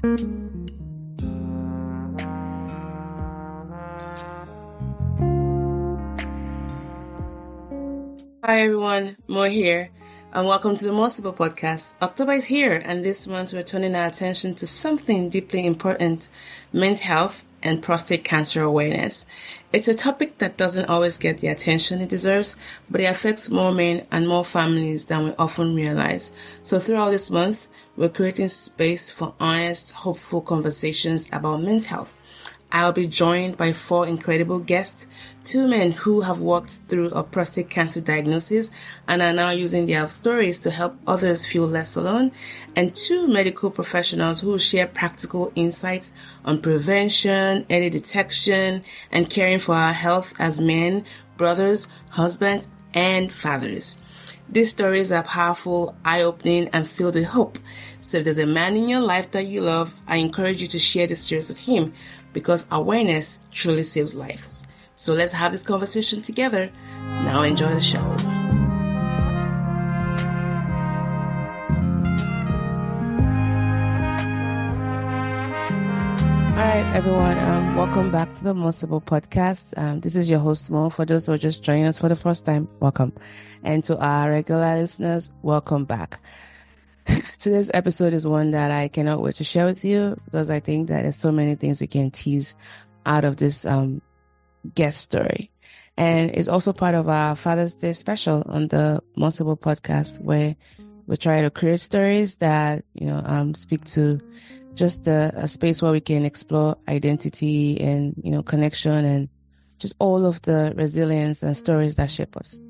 Hi everyone, Mo here, and welcome to the Sibyl podcast. October is here, and this month we're turning our attention to something deeply important: men's health and prostate cancer awareness. It's a topic that doesn't always get the attention it deserves, but it affects more men and more families than we often realize. So throughout this month, we're creating space for honest, hopeful conversations about men's health. I'll be joined by 4 incredible guests, 2 men who have walked through a prostate cancer diagnosis and are now using their stories to help others feel less alone, and 2 medical professionals who share practical insights on prevention, early detection, and caring for our health as men, brothers, husbands, and fathers. These stories are powerful, eye-opening, and filled with hope. So if there's a man in your life that you love, I encourage you to share this series with him, because awareness truly saves lives. So let's have this conversation together. Now enjoy the show. All right, everyone. Welcome back to the Sibyl podcast. This is your host, Mo. For those who are just joining us for the first time, welcome. And to our regular listeners, welcome back. Today's episode is one that I cannot wait to share with you, because I think that there's so many things we can tease out of this guest story. And it's also part of our Father's Day special on the Sibyl podcast, where we try to create stories that, speak to just a space where we can explore identity and, connection and just all of the resilience and stories that shape us.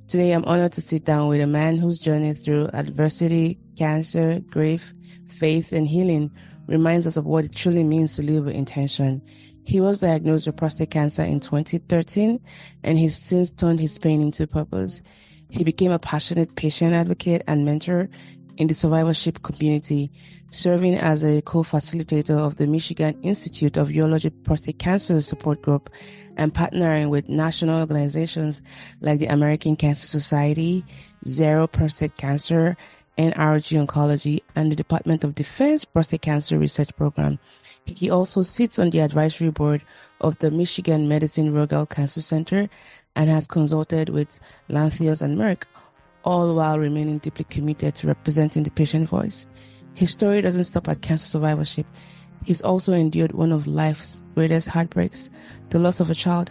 Today, I'm honored to sit down with a man whose journey through adversity, cancer, grief, faith, and healing reminds us of what it truly means to live with intention. He was diagnosed with prostate cancer in 2013, and he's since turned his pain into purpose. He became a passionate patient advocate and mentor in the survivorship community, serving as a co-facilitator of the Michigan Institute of Urology Prostate Cancer Support Group, and partnering with national organizations like the American Cancer Society, Zero Prostate Cancer, NRG Oncology, and the Department of Defense Prostate Cancer Research Program. He also sits on the advisory board of the Michigan Medicine Rogel Cancer Center and has consulted with Lantheus and Merck, all while remaining deeply committed to representing the patient voice. His story doesn't stop at cancer survivorship. He's also endured one of life's greatest heartbreaks, the loss of a child,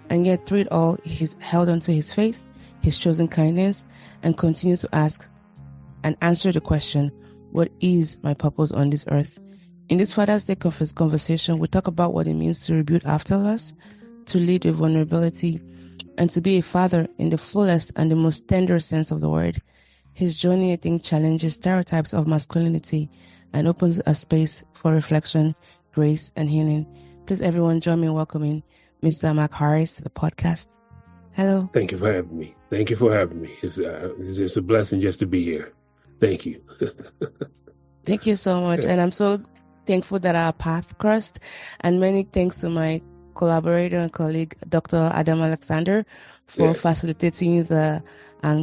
and yet through it all, he's held onto his faith, his chosen kindness, and continues to ask and answer the question, what is my purpose on this earth? In this Father's Day conversation, we talk about what it means to rebuild after loss, to lead with vulnerability, and to be a father in the fullest and the most tender sense of the word. His journey, I think, challenges stereotypes of masculinity and opens a space for reflection, grace, and healing. Please, everyone, join me in welcoming Mr. Mark Harris to the podcast. Hello. Thank you for having me. It's a blessing just to be here. Thank you. Thank you so much. And I'm so thankful that our path crossed. And many thanks to my collaborator and colleague, Dr. Adam Alexander, for facilitating the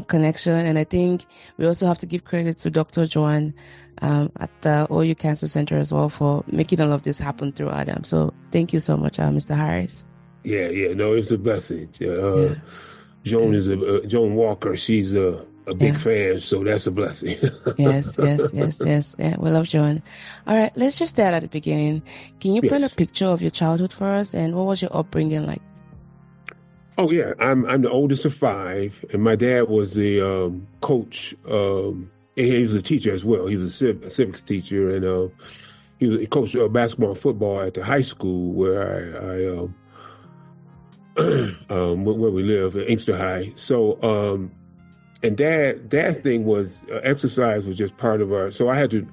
connection. And I think we also have to give credit to Dr. Joanne at the OU Cancer Center as well for making all of this happen through Adam. So thank you so much, Mr. Harris. No, it's a blessing. Joan Walker. She's a big fan, so that's a blessing. Yes. Yeah, we love Joan. All right, let's just start at the beginning. Can you paint a picture of your childhood for us, and what was your upbringing like? Oh yeah, I'm the oldest of 5, and my dad was the coach. He was a teacher as well. He was a civics teacher, and he coached basketball and football at the high school where where we live at Inkster High. So, and dad's thing was exercise was just part of our. So I had to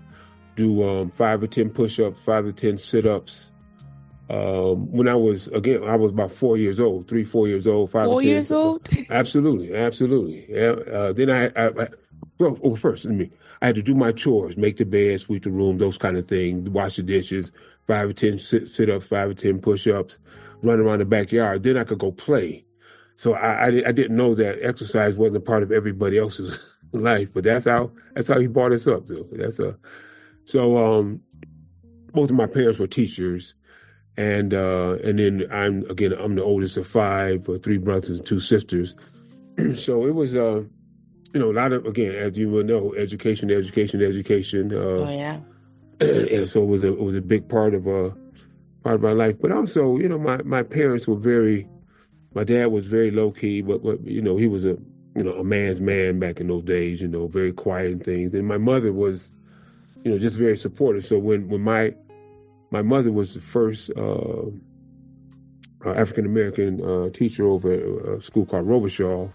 do 5 or 10 push-ups, 5 or 10 sit-ups. When I was about 4 years old, 3, 4 years old, 5 or 10. 4 years old? Absolutely. Yeah. Then I had to do my chores, make the bed, sweep the room, those kind of things, wash the dishes, 5 or 10 sit-ups, 5 or 10 push-ups, run around the backyard. Then I could go play. So I didn't know that exercise wasn't a part of everybody else's life, but that's how he brought us up, though. both of my parents were teachers. And then I'm the oldest of five, three brothers and two sisters. So it was, a lot of, again, as you will know, education. Oh yeah. And so it was a big part of my life. But also, my parents were my dad was very low key, but he was a man's man back in those days, very quiet and things. And my mother was, just very supportive. So when my mother was the first African American teacher over at a school called Robichaud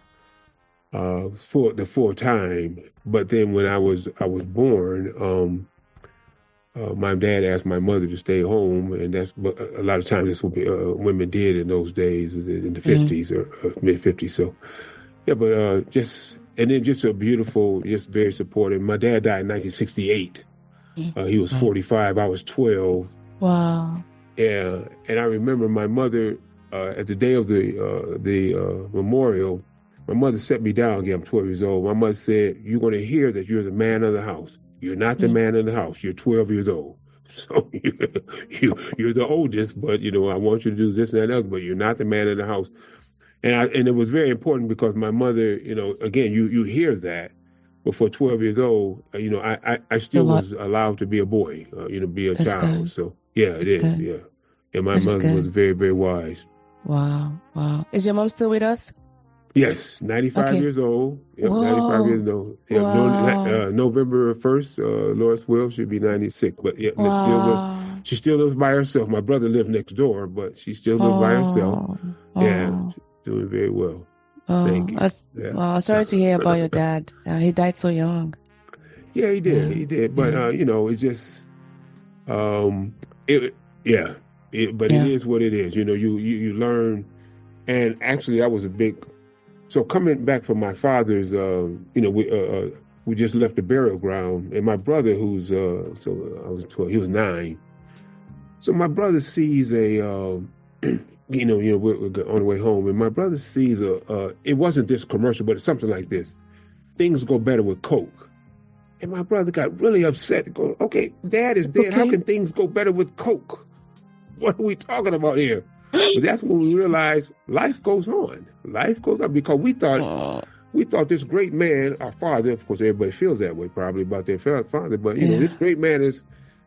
for the full time. But then when I was born, my dad asked my mother to stay home, and but a lot of times that's what women did in those days in the 50s or mid 50s. So yeah, but just a beautiful, just very supportive. My dad died in 1968. He was 45. I was 12. Wow. Yeah, and I remember my mother at the day of the memorial. My mother set me down again. I'm 12 years old. My mother said, "You're going to hear that you're the man of the house. You're not the man of the house. You're 12 years old. So you're the oldest, but I want you to do this and that and other, but you're not the man of the house." And it was very important because my mother, again, you hear that. But for 12 years old, I still was allowed to be a boy, be a That's child. good. So yeah, That's it is. good. Yeah. And my That is mother was good. very, very wise. Wow. Is your mom still with us? Yes, 95 Okay. years old. Yep, Whoa. 95 years old. Yep, Wow. November 1st, Lord's will, she'll be 96. But yeah, Wow. she still lives by herself. My brother lived next door, but she still lives by herself. Yeah, she's doing very well. Thank you. Wow. Sorry to hear about your dad. He died so young. Yeah, he did. He did. But it just, but it is what it is. You learn. And actually, I was a big. So coming back from my father's, we just left the burial ground, and my brother, who's so I was 12, he was 9. So my brother sees a, we're on the way home, and my brother sees it wasn't this commercial, but it's something like this. Things go better with Coke. And my brother got really upset, going, "Okay, Dad is dead. Okay. How can things go better with Coke? What are we talking about here?" But that's when we realized life goes on. Life goes on because we thought this great man, our father, of course, everybody feels that way probably about their father, but this great man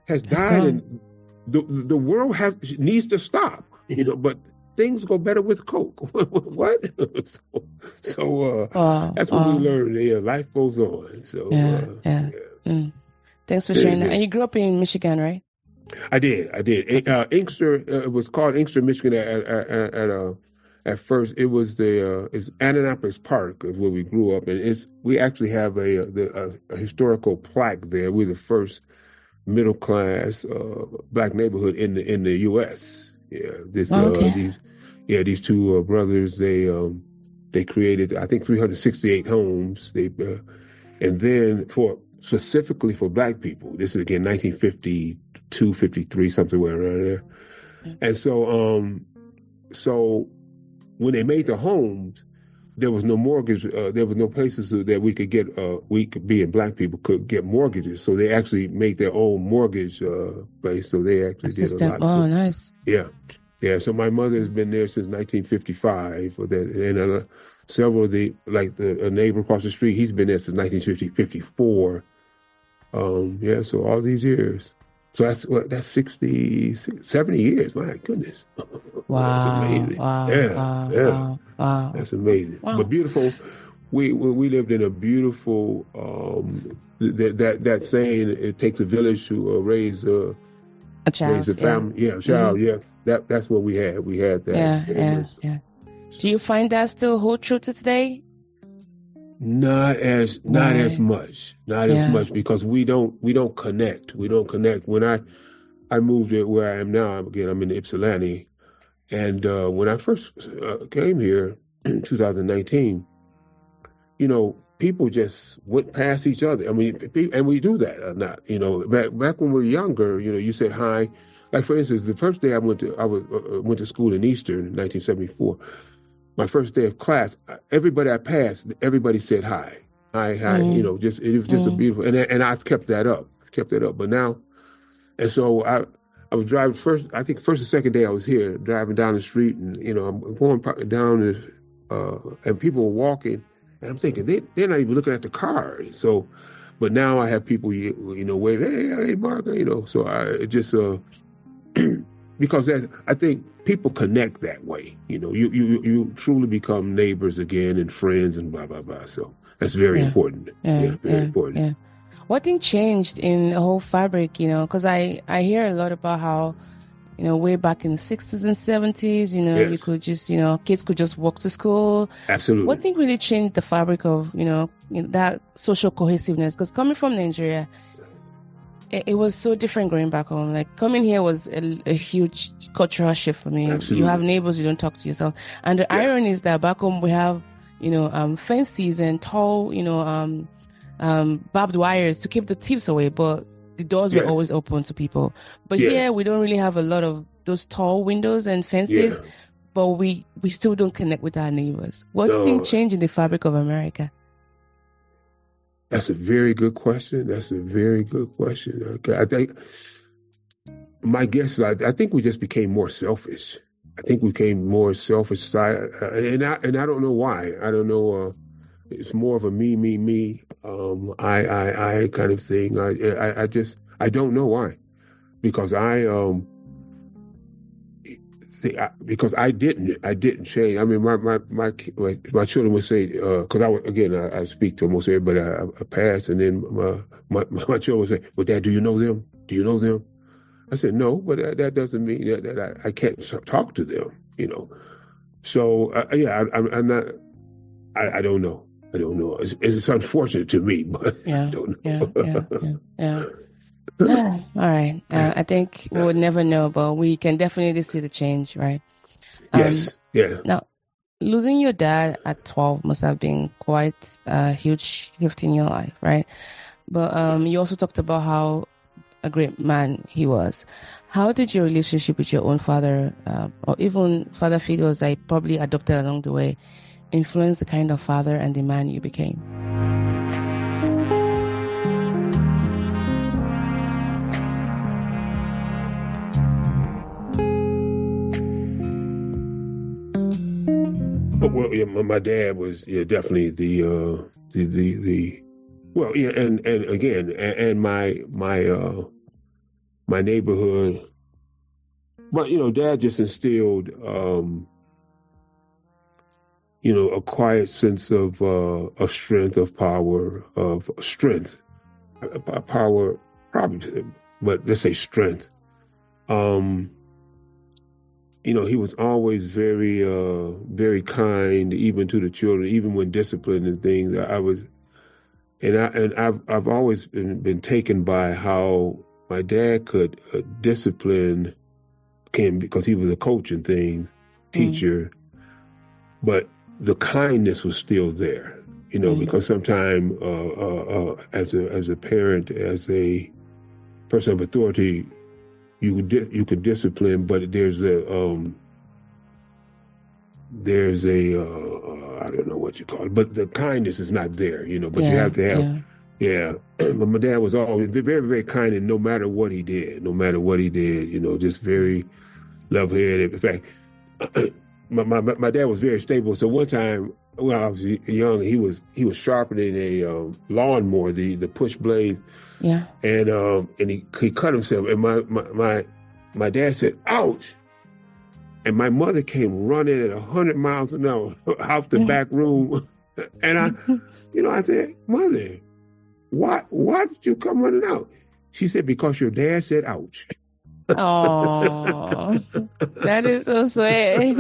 has died, and the world needs to stop. But things go better with Coke. What? So that's what we learned. Yeah, life goes on. So Thanks for sharing that. And you grew up in Michigan, right? I did. Inkster, it was called Inkster, Michigan at first. It was it's Annapolis Park is where we grew up, and we actually have a historical plaque there. We're the first middle class black neighborhood in the U.S. Yeah, these two brothers, they created, I think, 368 homes. And then specifically for black people, this is again 1952, 53, something around there. And so when they made the homes, there was no mortgage. There was no places that we could get. Being black people, could get mortgages. So they actually made their own mortgage place. So they actually did a lot. Oh, nice. Yeah. So my mother has been there since 1955. And several of the a neighbor across the street, he's been there since 1954. So all these years. So that's 60, 70 years. My goodness. Wow. That's amazing. Wow. That's amazing. Wow. But beautiful. We lived in a beautiful, that saying, it takes a village to raise a child. Raise a family. Yeah, child. Mm-hmm. Yeah. That's what we had. We had that. Yeah. Do you find that still hold true to today? Not as much because we don't connect. We don't connect. When I moved to where I am now, I'm in Ypsilanti, and when I first came here in 2019, people just went past each other. I mean, and we do that or not. Back when we were younger, you said hi. Like for instance, the first day I went to school in Eastern in 1974. My first day of class, everybody I passed, everybody said hi. Hi. It was just a beautiful, and I've kept that up. But now, and so I was driving first. I think first or second day I was here, driving down the street, and I'm going down this, and people were walking, and I'm thinking they're not even looking at the car. So, but now I have people wave, hey Mark, So I it just because I think people connect that way. You truly become neighbors again and friends and blah blah blah. So that's very important. Very important. Yeah. What thing changed in the whole fabric? Because I hear a lot about how way back in the 60s and 70s, Yes. you could just kids could just walk to school. Absolutely. What thing really changed the fabric of that social cohesiveness? Because coming from Nigeria, it was so different growing back home. Like coming here was a huge cultural shift for me. Absolutely. You have neighbors, you don't talk to yourself. And the irony is that back home we have, fences and tall, barbed wires to keep the thieves away, but the doors were always open to people. But here we don't really have a lot of those tall windows and fences, but we still don't connect with our neighbors. What do you think changed in the fabric of America? That's a very good question. Okay. I think my guess is I think we just became more selfish. I think we became more selfish, and I don't know why. I don't know. It's more of a me, I kind of thing. I don't know why, because because I didn't change. I mean, my children would say, because I speak to almost everybody I pass, and then my children would say, "Well, Dad, do you know them? Do you know them?" I said, "No, but that doesn't mean that I can't talk to them." So I'm not. I don't know. I don't know. It's unfortunate to me, but I don't know. Yeah. All right. I think we would never know, but we can definitely see the change, right? Yes. Yeah. Now, losing your dad at 12 must have been quite a huge shift in your life, right? But you also talked about how a great man he was. How did your relationship with your own father, or even father figures that you probably adopted along the way, influence the kind of father and the man you became? Well, yeah, my dad was definitely the well, yeah, and again, and my neighborhood, but Dad just instilled a quiet sense of strength, of power, of strength, power, probably, but let's say strength. He was always very, very kind, even to the children, even when disciplined and things. I've always been taken by how my dad could discipline him, because he was a coach and things, teacher, but the kindness was still there, because sometimes as a parent, as a person of authority, you could discipline, but there's a I don't know what you call it, but the kindness is not there, but you have to have, But my dad was always very, very kind, and no matter what he did, just very level-headed. In fact, my dad was very stable. So one time when I was young, he was sharpening a lawnmower, the push blade. Yeah. And he cut himself, and my dad said, "Ouch!" And my mother came running at 100 miles an hour out the back room, and I said, "Mother, why did you come running out?" She said, "Because your dad said, ouch." Oh, that is so sweet.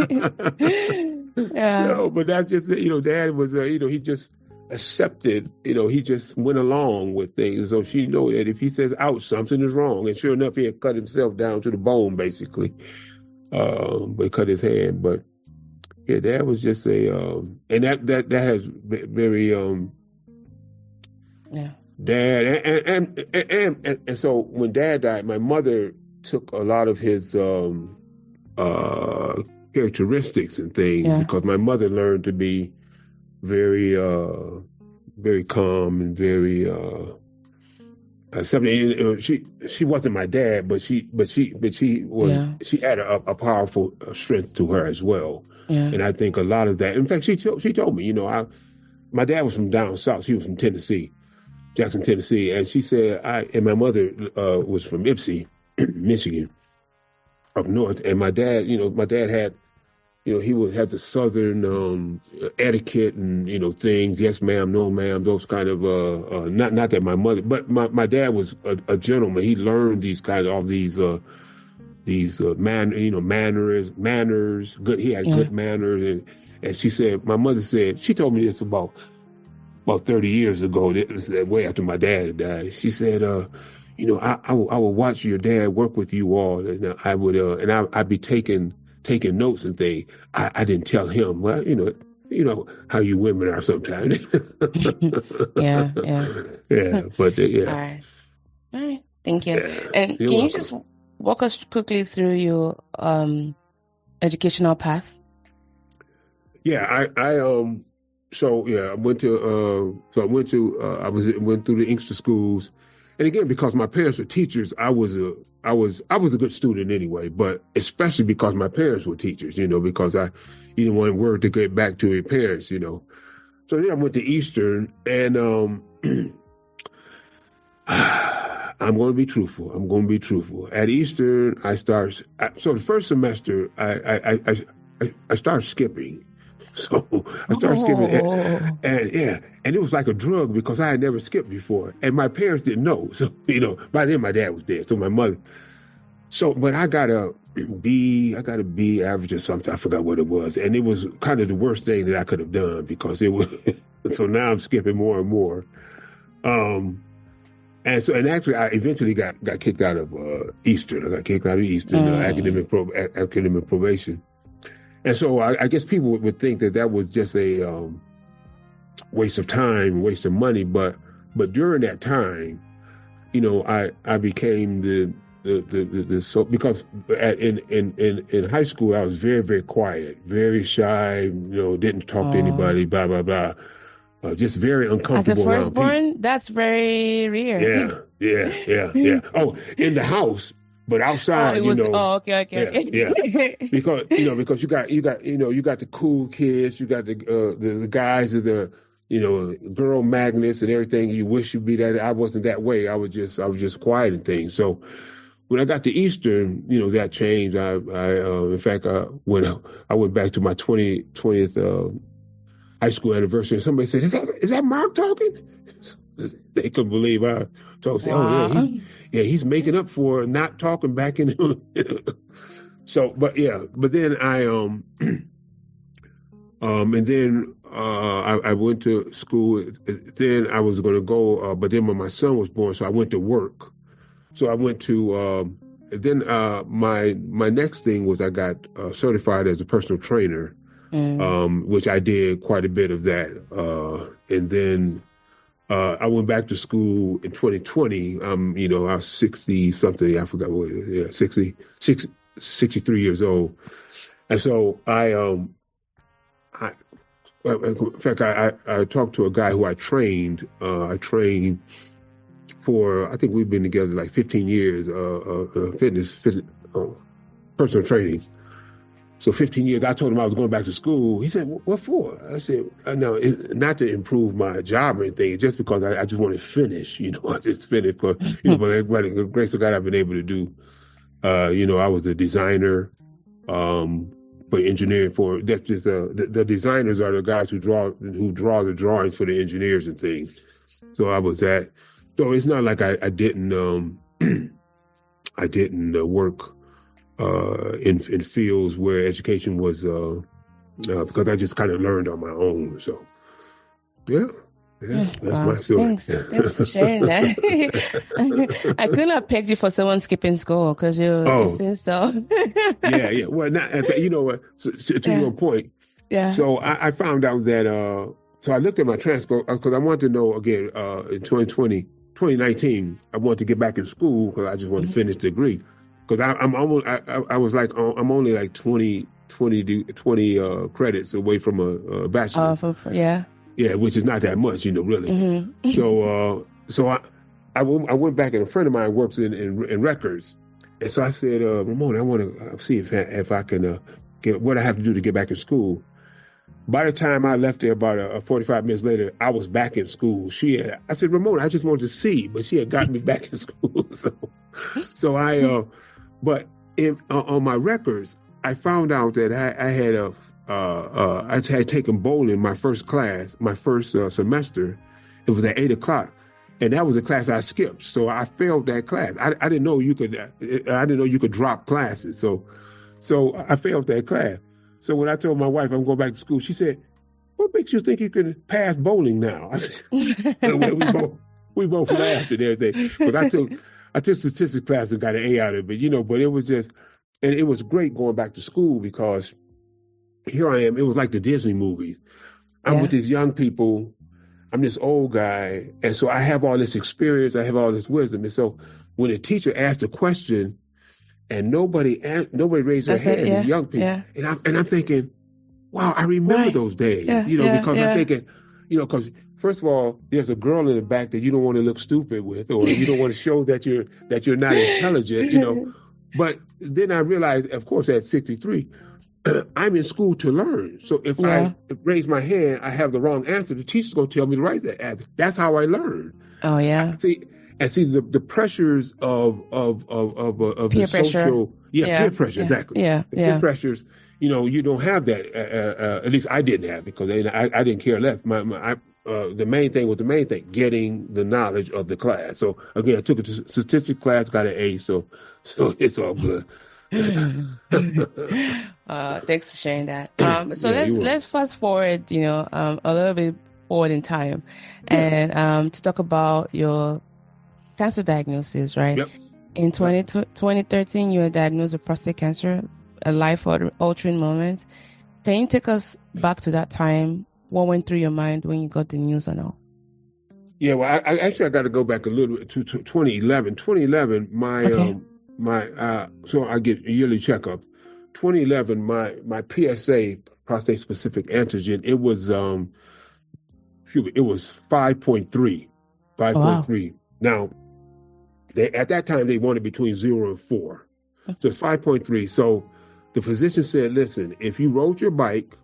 Yeah. No, but that's just Dad was he just accepted, he just went along with things. So she knew that if he says ouch, something is wrong. And sure enough, he had cut himself down to the bone, basically. But cut his hand. But yeah, Dad was just and that has very Dad and so when Dad died, my mother took a lot of his characteristics and things, because my mother learned to be very very calm and very 17. She wasn't my dad, but she had a powerful strength to her as well. Yeah. And I think a lot of that. In fact, she told me, my dad was from down south. She was from Tennessee, Jackson, Tennessee, and she said and my mother was from Ypsi, Michigan, up north. And my dad had, he would have the Southern etiquette and, things. Yes, ma'am, no, ma'am, those kind of, not that my mother, but my dad was a gentleman. He learned these kind of, all these manners, good. He had good manners. And she said, my mother said, she told me this about 30 years ago, this is way after my dad died. She said, I would watch your dad work with you all, and I'd be taking notes and things. I didn't tell him. Well, how you women are sometimes. Yeah. But yeah. All right. Thank you. Yeah, and can welcome. you just walk us quickly through your educational path? Yeah, I went through the Inkster schools, and again, because my parents were teachers, I was a good student anyway. But especially because my parents were teachers, because you didn't want word to get back to your parents, So then I went to Eastern, and I'm going to be truthful. At Eastern, so the first semester, I started skipping. So I started skipping, and it was like a drug because I had never skipped before, and my parents didn't know. So by then my dad was dead, so my mother. So, but I got a B average or something. I forgot what it was, and it was kind of the worst thing that I could have done because it was. So now I'm skipping more and more. And actually, I eventually got kicked out of Eastern. I got kicked out of Eastern academic probation. And so I guess people would think that was just a waste of time, waste of money. But during that time, I became because in high school I was very, very quiet, very shy. Didn't talk to anybody. Blah blah blah. Just very uncomfortable. As a firstborn, that's very rare. Yeah. Oh, in the house. But outside, okay. Yeah. Because you got the cool kids, you got the guys that the girl magnets and everything. You wish you'd be that. I wasn't that way. I was just quiet and things. So when I got to Eastern, that changed. In fact, when I went back to my 20th high school anniversary, and somebody said, "Is that Mark talking?" They couldn't believe I told. Wow. Oh yeah, he's making up for not talking back in. So, but then I and then I went to school. Then I was going to go, but then when my son was born, so I went to work. So I went to then my next thing was I got certified as a personal trainer, which I did quite a bit of that, and then. I went back to school in 2020. I was 60 something. I forgot what it is. 63 years old. And so in fact, I talked to a guy who I trained. I trained for, I think we've been together like 15 years, fitness, personal training. So 15 years, I told him I was going back to school. He said, "What for?" I said, "No, not to improve my job or anything, just because I just want to finish. I just finished. But by the grace of God, I've been able to do. I was a designer for engineering. That's just the designers are the guys who draw the drawings for the engineers and things. So I was that. So it's not like I didn't I didn't work." In fields where education was, because I just kind of learned on my own. So, that's my story. Thanks for sharing that. I couldn't have pegged you for someone skipping school because you seem so. Yeah. Well, to your point. Yeah. So I found out that. So I looked at my transcript because I wanted to know again in 2019. I wanted to get back in school because I just wanted to finish the degree. Because I was like, I'm only like 20 credits away from a bachelor. Yeah. Yeah, which is not that much, really. Mm-hmm. So I went back, and a friend of mine works in records. And so I said, Ramon, I want to see if I can get what I have to do to get back in school. By the time I left there, about 45 minutes later, I was back in school. I said, Ramon, I just wanted to see, but she had gotten me back in school. So but on my records, I found out that I had taken bowling my first class, my first semester. It was at 8:00. And that was a class I skipped, so I failed that class. I didn't know you could. I didn't know you could drop classes, so I failed that class. So when I told my wife I'm going back to school, she said, "What makes you think you can pass bowling now?" I said, we both laughed and everything. But I took statistics class and got an A out of it, But it was just, and it was great going back to school because here I am. It was like the Disney movies. I'm with these young people. I'm this old guy, and so I have all this experience, I have all this wisdom, and so when a teacher asked a question, and nobody raised their hand, the young people, and I'm thinking, wow, I remember those days, because I'm thinking, because first of all, there's a girl in the back that you don't want to look stupid with, or you don't want to show that you're not intelligent, But then I realized, of course, at 63. I'm in school to learn. So if I raise my hand, I have the wrong answer, the teacher's going to tell me to write that answer. That's how I learn. Oh, yeah. See the pressures of peer the pressure. social, peer pressure, exactly. Yeah, the peer pressures, you don't have that. At least I didn't have it because I didn't care less. The main thing was getting the knowledge of the class. So again, I took a statistics class, got an A, so it's all good. Thanks for sharing that. So let's fast forward, a little bit forward in time, and to talk about your cancer diagnosis, right? Yep. In 2013, you were diagnosed with prostate cancer, a life-altering moment. Can you take us back to that time? What went through your mind when you got the news and all? Yeah, well, I got to go back a little bit to 2011. 2011, so I get a yearly checkup. 2011, my PSA, prostate specific antigen, it was 5.3. 5.3. Wow. Now, at that time they wanted between 0 and 4, so it's 5.3. So the physician said, "Listen, if you rode your bike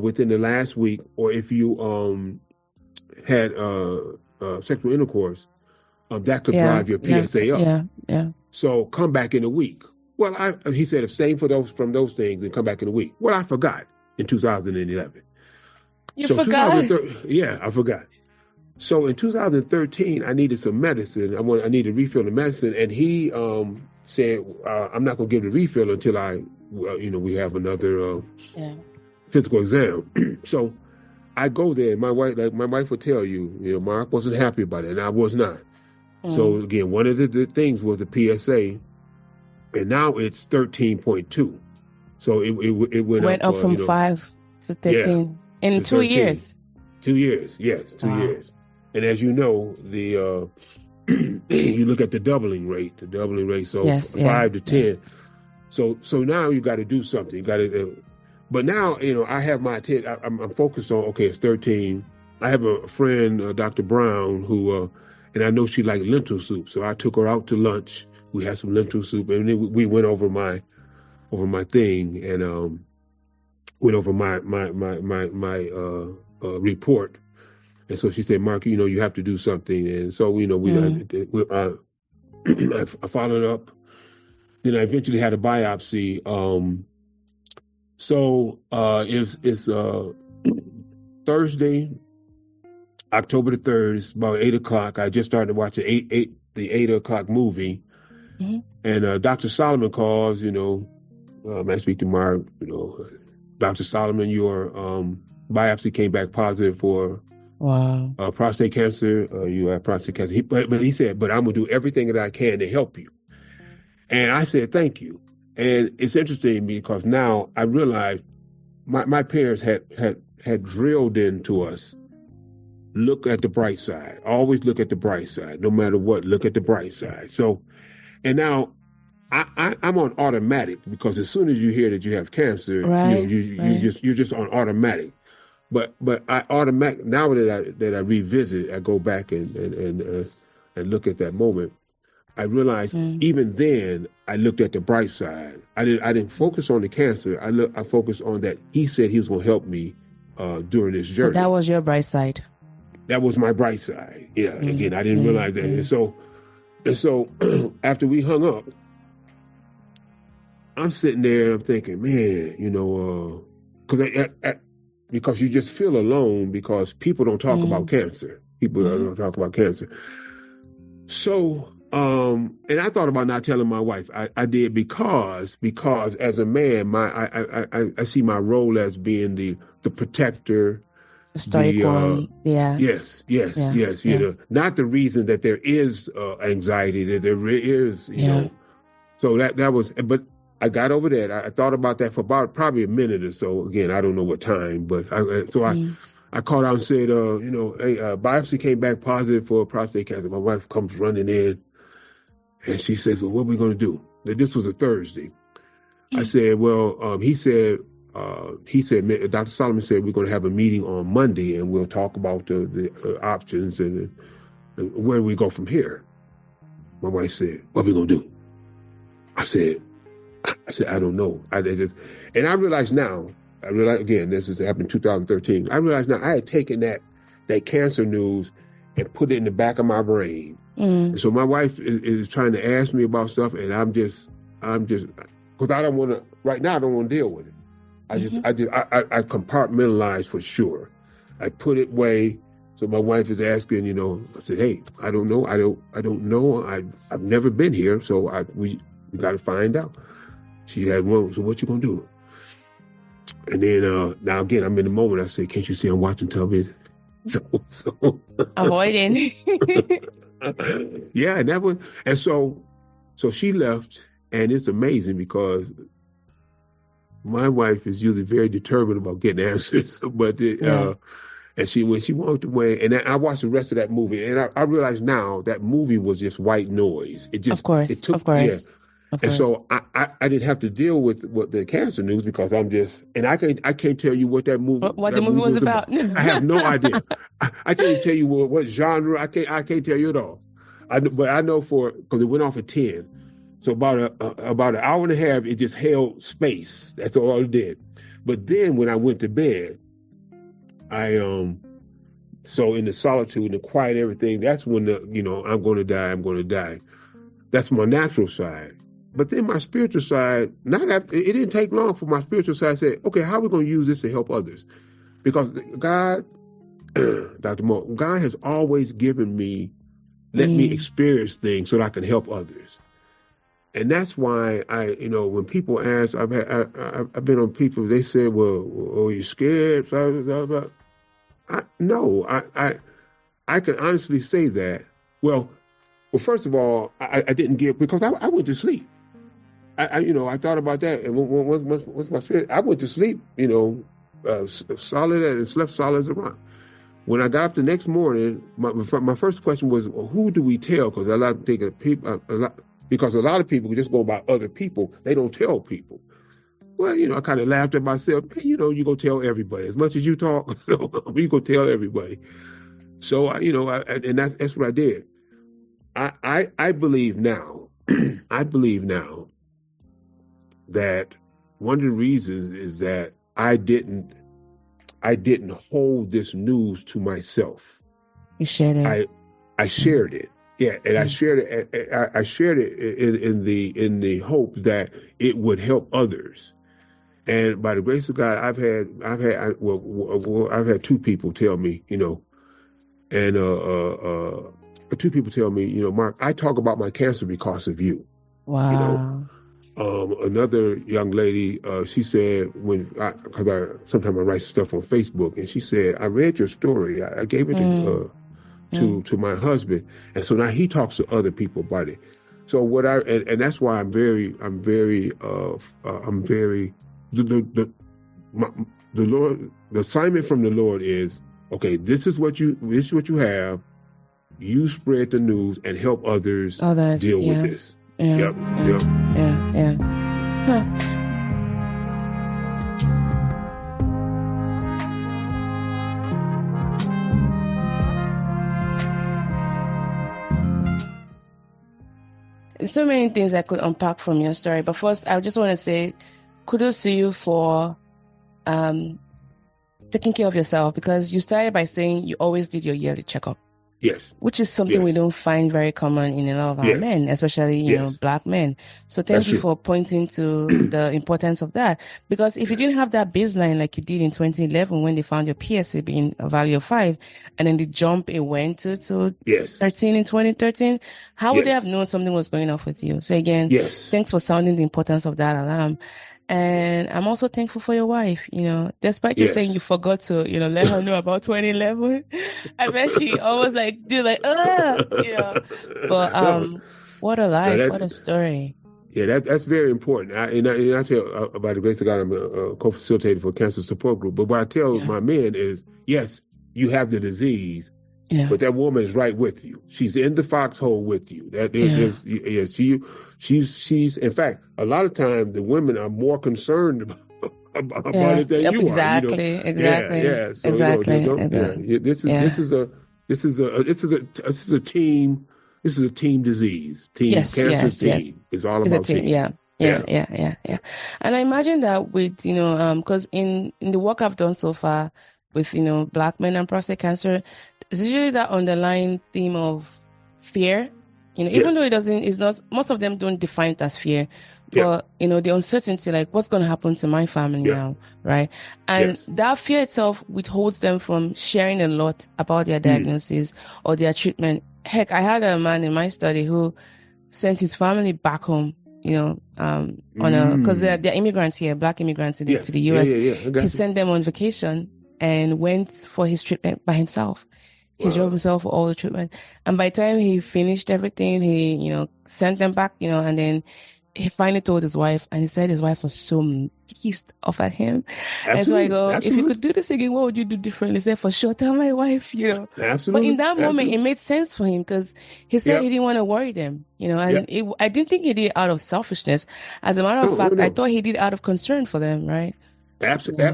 within the last week, or if you had sexual intercourse, that could drive your PSA up. Yeah. So come back in a week." Well, he said, abstain from those things and come back in a week. Well, I forgot in 2011. You forgot? Yeah, I forgot. So in 2013, I needed some medicine. I needed a refill of medicine, and he said, "I'm not going to give the refill until we have another physical exam." So I go there. My wife will tell you, Mark wasn't happy about it, and I was not. So again, one of the things was the PSA, and now it's 13.2. So it went up from 5 to 13 in 2 years. 2 years, yes, 2 years. And as you know, the you look at the doubling rate. So 5 to 10. So now you got to do something. You got to. But now, I have my attention. I'm focused on, okay, it's 13. I have a friend, Dr. Brown, who, and I know she liked lentil soup. So I took her out to lunch. We had some lentil soup, and then we went over my thing and went over my report. And so she said, "Mark, you have to do something." And so, I followed up. Then I eventually had a biopsy. So it's Thursday, October the 3rd. It's about 8:00. I just started watching the 8:00 movie, and Dr. Solomon calls. I speak to Mark. Dr. Solomon, your biopsy came back positive for prostate cancer. You have prostate cancer. But he said, "But I'm gonna do everything that I can to help you." And I said, "Thank you." And it's interesting because now I realize my parents had drilled into us, look at the bright side. Always look at the bright side. No matter what, look at the bright side. So, and now I'm on automatic because as soon as you hear that you have cancer, you're just on automatic. But I automatic now that I revisit, I go back and and look at that moment, I realized even then I looked at the bright side. I didn't focus on the cancer. I focused on that. He said he was going to help me during this journey. So that was your bright side. That was my bright side. Yeah. Again, I didn't realize that. And so after we hung up, I'm sitting there. I'm thinking, man, because you just feel alone because people don't talk about cancer. People don't talk about cancer. So, and I thought about not telling my wife. I did because as a man, I see my role as being the protector, the stoic one. Yes. Not the reason that there is anxiety, that there is, you know. So that was, but I got over that. I thought about that for about probably a minute or so. Again, I don't know what time, but I called out and said, hey, biopsy came back positive for prostate cancer. My wife comes running in and she says, well, what are we going to do? This was a Thursday. I said, well, he said, Dr. Solomon said, we're going to have a meeting on Monday and we'll talk about the options and where we go from here. My wife said, what are we going to do? I said, I don't know. And I realize now, again, this has happened in 2013. I realize now I had taken that cancer news and put it in the back of my brain. And so my wife is trying to ask me about stuff, and I'm just, because I don't want to, right now I don't want to deal with it. I compartmentalize for sure. I put it away. So my wife is asking, I said, hey, I don't know. I don't know. I've never been here. So we got to find out. She had one. So what you going to do? And then now again, I'm in the moment. I said, can't you see I'm watching television? So avoiding. Yeah, and so she left, and it's amazing because my wife is usually very determined about getting answers, but and when she walked away, and I watched the rest of that movie, and I realized now that movie was just white noise. It just, of course. And so I didn't have to deal with what the cancer news because I'm just, and I can't tell you what that movie, what the movie was about. I have no idea. I can't even tell you what genre. I can't tell you at all. But I know because it went off at 10. So about an hour and a half, it just held space. That's all it did. But then when I went to bed, so in the solitude and the quiet, everything, that's when I'm going to die. That's my natural side. But then my spiritual side, it didn't take long for my spiritual side to say, okay, how are we going to use this to help others? Because God, Dr. Moore, God has always given me, let me experience things so that I can help others. And that's why when people ask, I've been on people, they say, well, are you scared? No, I can honestly say that. Well, first of all, I didn't give, because I went to sleep. I thought about that, and once my spirit, I went to sleep, solid and slept solid as a rock. When I got up the next morning, my first question was, well, who do we tell? Because a lot of people just go by other people. They don't tell people. Well, I kind of laughed at myself. Hey, you go tell everybody. As much as you talk, you go tell everybody. So, and that's what I did. I believe now, that one of the reasons is that I didn't hold this news to myself. You shared it. I shared it. Yeah, and I shared it. I shared it in the hope that it would help others. And by the grace of God, I've had two people tell me, and two people tell me, Mark, I talk about my cancer because of you. Wow. Another young lady, she said, sometimes I write stuff on Facebook, and she said, I read your story. I gave it to my husband, and so now he talks to other people about it. So and that's why the Lord, the assignment from the Lord is, okay, this is what you have. You spread the news and help others deal with this. Yeah. Yep. Yeah. Huh. So many things I could unpack from your story. But first, I just want to say kudos to you for taking care of yourself, because you started by saying you always did your yearly checkup. Yes. Which is something we don't find very common in a lot of our men, especially, Black men. So thank you for pointing to the importance of that. Because if you didn't have that baseline like you did in 2011 when they found your PSA being a value of 5, and then the jump it went to 13 in 2013, how would they have known something was going off with you? So again, thanks for sounding the importance of that alarm. And I'm also thankful for your wife, despite you saying you forgot to, let her know about 2011. I bet she always but what a life, what a story. Yeah, that's very important. I tell, by the grace of God, I'm a co-facilitator for cancer support group. But what I tell my men is, yes, you have the disease, but that woman is right with you. She's in the foxhole with you. She's. In fact, a lot of times the women are more concerned about it than you are. Exactly. So this is a team. This is a team disease. Cancer team. It's all about team. Yeah. And I imagine that with, because in the work I've done so far with, Black men and prostate cancer, it's usually that underlying theme of fear, even though it's not, most of them don't define it as fear, but, the uncertainty, like what's going to happen to my family now, right? And that fear itself withholds them from sharing a lot about their diagnosis or their treatment. Heck, I had a man in my study who sent his family back home, because they're immigrants here, Black immigrants to the US. He sent them on vacation and went for his treatment by himself. He drove himself for all the treatment. And by the time he finished everything, he, sent them back, and then he finally told his wife, and he said his wife was so pissed off at him. Absolutely. And so I go, if you could do this again, what would you do differently? He said, for sure, tell my wife, Absolutely. But in that moment, it made sense for him because he said he didn't want to worry them, and I didn't think he did it out of selfishness. As a matter of fact, I thought he did it out of concern for them, right? Absolutely.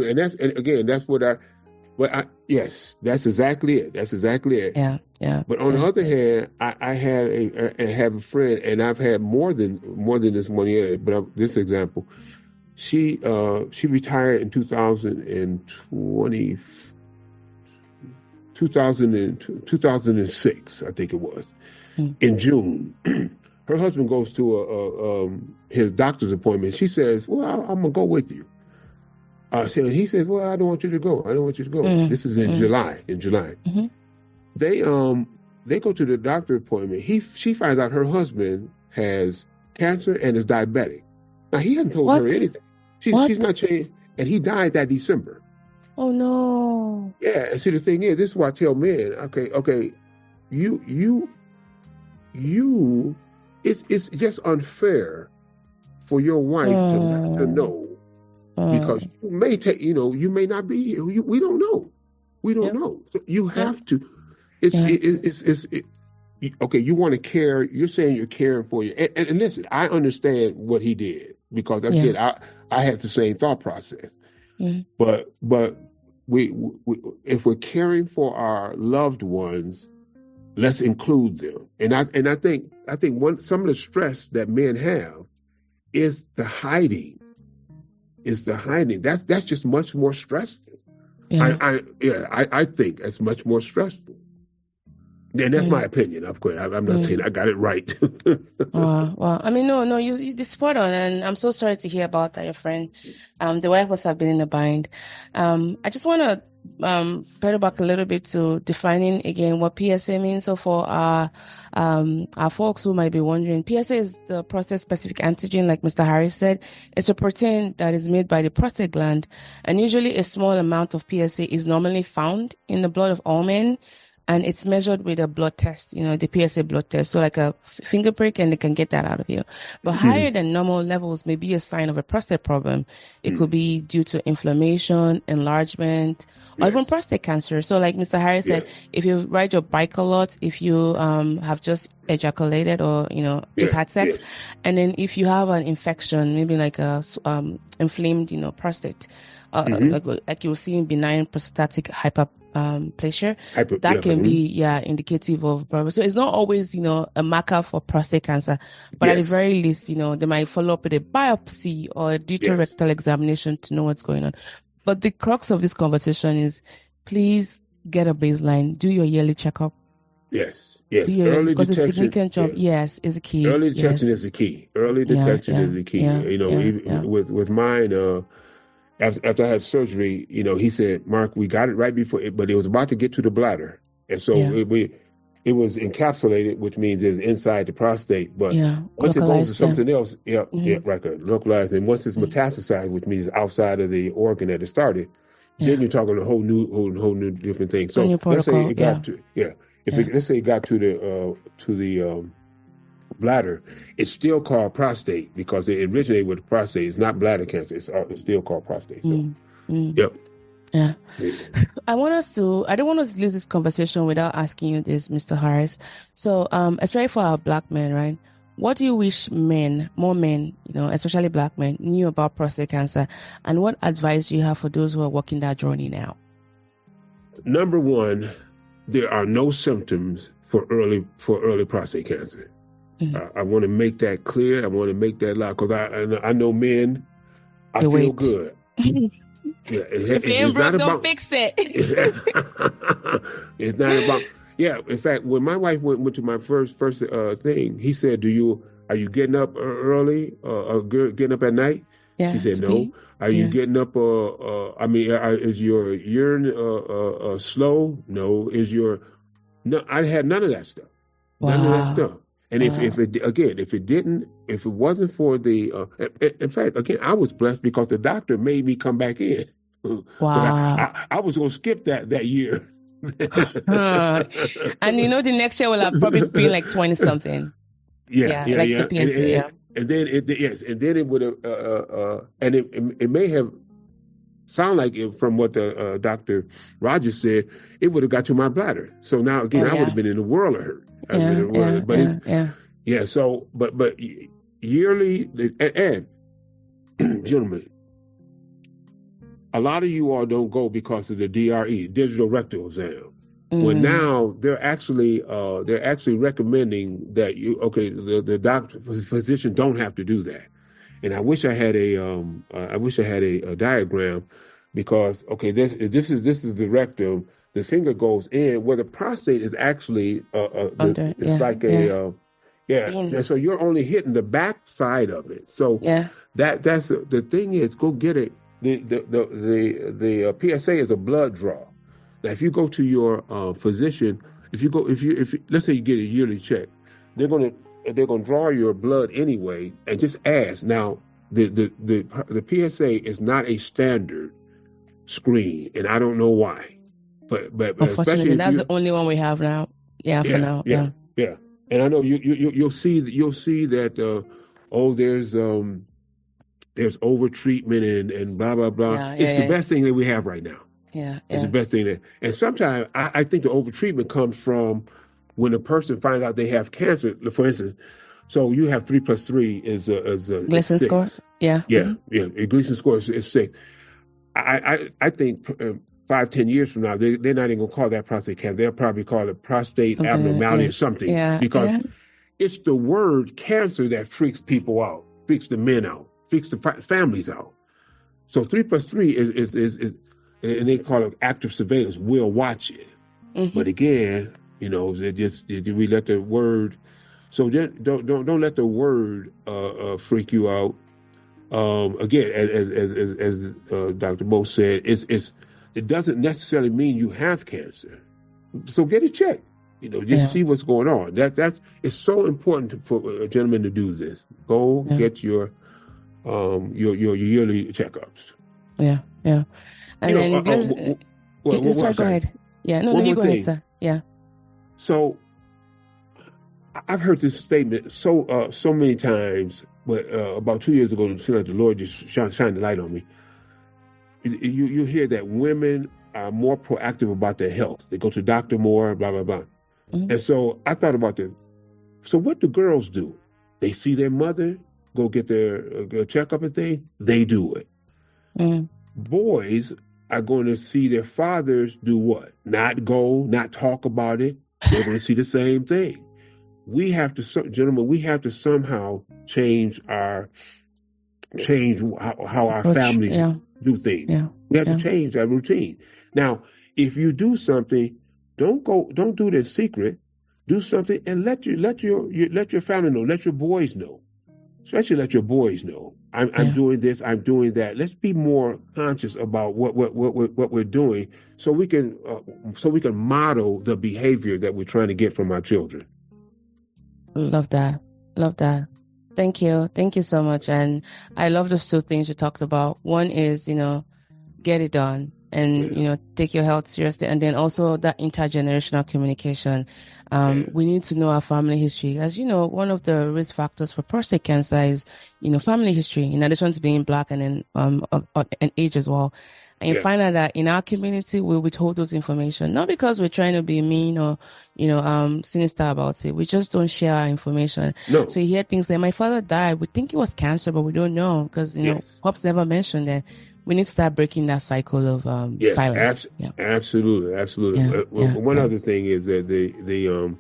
And that's what yes, that's exactly it. Yeah. But on the other hand, I have a friend, and I've had more than this one year. But this example, she retired in 2006, I think it was, in June. Her husband goes to his doctor's appointment. She says, "Well, I'm gonna go with you." He says, "Well, I don't want you to go. This is in July. They go to the doctor appointment. She finds out her husband has cancer and is diabetic. Now he hasn't told her anything. She's not changed, and he died that December. Oh no. Yeah. And see, the thing is, this is why I tell men, okay, you, it's just unfair for your wife to know. Because you may you may not be here. We don't know. So you have to. Okay. You want to care. You're saying you're caring for you. And listen, I understand what he did because again, I had the same thought process. But we if we're caring for our loved ones, let's include them. And I think some of the stress that men have is the hiding. That's just much more stressful. I think it's much more stressful. And that's my opinion. Of course, I'm not saying I got it right. Well, I mean, no, you're spot on, and I'm so sorry to hear about that, your friend. The wife must have been in a bind. I just want to pedal back a little bit to defining again what PSA means. So for our folks who might be wondering, PSA is the prostate specific antigen, like Mr. Harris said. It's a protein that is made by the prostate gland, and usually a small amount of PSA is normally found in the blood of all men. And it's measured with a blood test, the PSA blood test. So like a finger prick, and they can get that out of you. But higher than normal levels may be a sign of a prostate problem. It could be due to inflammation, enlargement, or even prostate cancer. So like Mr. Harris said, if you ride your bike a lot, if you have just ejaculated or, just had sex, and then if you have an infection, maybe like a inflamed, prostate, like you will see in benign prostatic pleasure, that can be indicative of breast. So it's not always, a marker for prostate cancer, but at the very least, they might follow up with a biopsy or a rectal examination to know what's going on. But the crux of this conversation is, please get a baseline, do your yearly checkup. Yes. Early because detection. A significant jump, is a key. Early detection is the key. Early detection is the key. Even with mine, after I had surgery, he said, "Mark, we got it right before it, but it was about to get to the bladder, and so it was encapsulated, which means it's inside the prostate. But once it goes to something else, right there, localized, and once it's metastasized, which means outside of the organ that it started, then you're talking a whole new different thing. So let's say it got to let's say it got to the bladder, it's still called prostate because it originated with prostate. It's not bladder cancer. It's still called prostate. So, Yeah. I don't want us to lose this conversation without asking you this, Mr. Harris. So, especially for our Black men, right? What do you wish more men, especially Black men, knew about prostate cancer, and what advice do you have for those who are walking that journey now? Number one, there are no symptoms for early prostate cancer. I want to make that clear. I want to make that loud because I know men. I feel good. If you ain't broke, don't fix it. It's not about. Yeah, in fact, when my wife went to my first thing, he said, "Are you getting up early? Getting up at night?" Yeah, she said, "No." Are you getting up? Is your urine slow? No. No? I had none of that stuff. None of that stuff. And if it wasn't for the, in fact, again, I was blessed because the doctor made me come back in. Wow. I was going to skip that year. And the next year will have probably been like 20 something. The PNC, and then it would have, and it may have sound like it, from what the Dr. Rogers said, it would have got to my bladder. So now again, I would have been in a world of hurt. But yearly, and gentlemen, a lot of you all don't go because of the DRE, digital rectal exam. Well, now they're actually recommending that the doctor, physician don't have to do that. And I wish I had a diagram, because this is the rectum. The finger goes in where the prostate is actually under. And so you're only hitting the back side of it. So that's the thing is, go get it. The PSA is a blood draw. Now, if you go to your physician, if let's say you get a yearly check, they're gonna draw your blood anyway and just ask. Now, the PSA is not a standard screen, and I don't know why. But unfortunately, that's the only one we have now. For now. And I know you'll see that. There's over treatment and blah blah blah. It's the best thing that we have right now. It's the best thing and sometimes I think the over treatment comes from when a person finds out they have cancer. For instance, so you have 3+3 is a Gleason 6. score. A Gleason score is 6. I think 5-10 years from now, they're not even going to call that prostate cancer. They'll probably call it prostate abnormality or something. Because it's the word cancer that freaks people out, freaks the men out, freaks the families out. So 3+3 is and they call it active surveillance. We'll watch it. But again, we let the word. So don't let the word freak you out. Again, as Dr. Bo said, it doesn't necessarily mean you have cancer. So get it checked. See what's going on. It's so important for a gentleman to do this. Go get your yearly checkups. And then sorry, go ahead. You go ahead, sir. So I've heard this statement so many times, but about 2 years ago, it seemed like the Lord just shined the light on me. You hear that women are more proactive about their health. They go to the doctor more, blah, blah, blah. And so I thought about this. So what do girls do? They see their mother go get their checkup and thing. They do it. Boys are going to see their fathers do what? Not talk about it. They're going to see the same thing. We have to, gentlemen, we have to somehow change how our families do things. We have to change that routine. Now, if you do something, don't do it in secret. Do something and let your family know. Let your boys know. Especially let your boys know. I'm doing this. I'm doing that. Let's be more conscious about what we're doing, so we can model the behavior that we're trying to get from our children. Love that. Thank you so much. And I love those two things you talked about. One is, get it done and take your health seriously, and then also that intergenerational communication. We need to know our family history. As you know, one of the risk factors for prostate cancer is family history, in addition to being Black and then and age as well. And you find out that in our community, we withhold those information, not because we're trying to be mean or, sinister about it. We just don't share our information. No. So you hear things like, my father died. We think it was cancer, but we don't know because, Pops never mentioned that. We need to start breaking that cycle of silence. Absolutely. One other thing is that the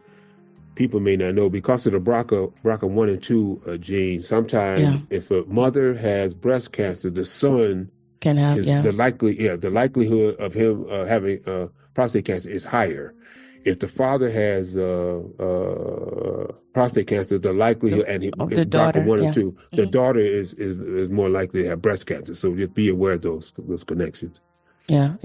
people may not know, because of the BRCA1 and 2 gene, sometimes if a mother has breast cancer, the son can have the likelihood of him having prostate cancer is higher. If the father has prostate cancer, the likelihood of the daughter, BRCA1 and 2, the daughter is more likely to have breast cancer. So just be aware of those connections. Yeah.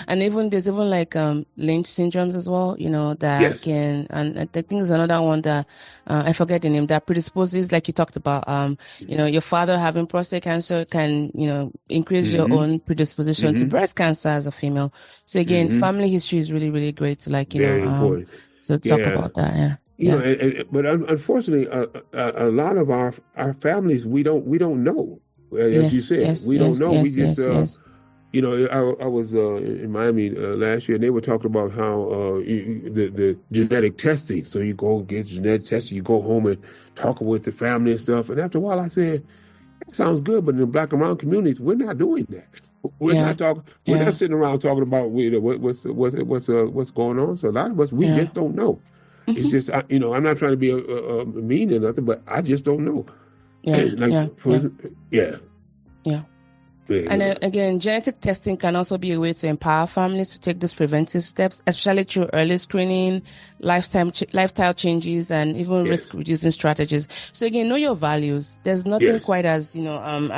And there's like Lynch syndromes as well, that can, and I think there's another one that I forget the name, that predisposes, like you talked about, your father having prostate cancer can, increase your own predisposition to breast cancer as a female. So again, family history is really, really great to very important. So talk about that. But unfortunately, a lot of our families, we don't know. As you said, we don't know. We just I was in Miami last year, and they were talking about how the genetic testing. So you go get genetic testing, you go home and talk with the family and stuff. And after a while, I said, that sounds good, but in the Black and brown communities, we're not doing that. We're not talking. We're not sitting around talking about what's going on. So a lot of us, we just don't know. It's just I'm not trying to be mean or nothing, but I just don't know. And again, genetic testing can also be a way to empower families to take these preventive steps, especially through early screening, lifestyle changes, and even risk-reducing strategies. So again, know your values. There's nothing quite as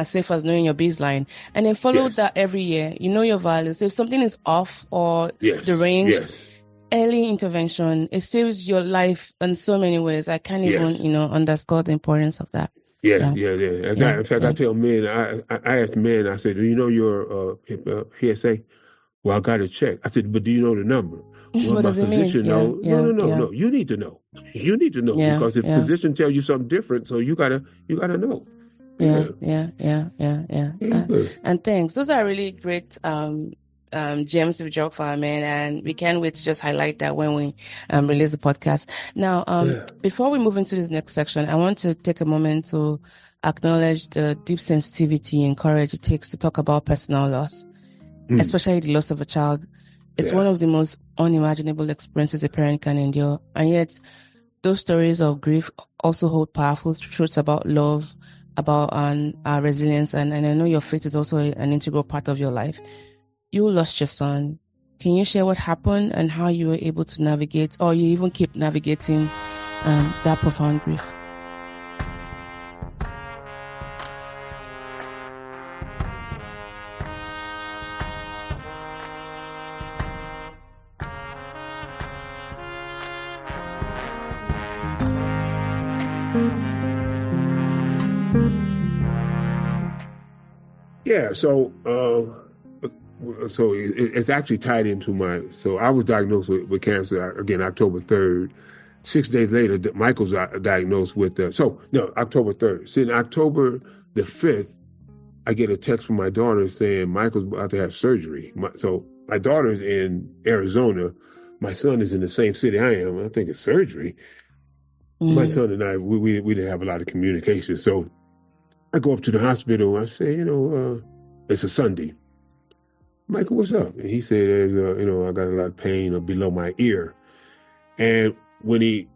safe as knowing your baseline, and then follow that every year. You know your values. So if something is off or deranged, early intervention, it saves your life in so many ways. I can't even underscore the importance of that. In fact, I tell men, I ask men, I said, do you know your PSA? Well, I got to check. I said, but do you know the number? Well, what my does it physician mean? No. You need to know. You need to know because if physician tell you something different, so you gotta know. And thanks. Those are really great gems we drop for our men, and we can't wait to just highlight that when we release the podcast. Now, before we move into this next section, I want to take a moment to acknowledge the deep sensitivity and courage it takes to talk about personal loss, especially the loss of a child. It's one of the most unimaginable experiences a parent can endure, and yet those stories of grief also hold powerful truths about love, about our resilience, and I know your faith is also an integral part of your life. You lost your son. Can you share what happened and how you were able to navigate, or you even keep navigating that profound grief? So it's actually tied into so I was diagnosed with cancer, again, October 3rd. 6 days later, Michael's diagnosed with, October 3rd. Since October the 5th, I get a text from my daughter saying Michael's about to have surgery. So my daughter's in Arizona. My son is in the same city I am. I think it's surgery. My son and I, we didn't have a lot of communication. So I go up to the hospital. I say, it's a Sunday. Michael, what's up? And he said, I got a lot of pain below my ear. And when he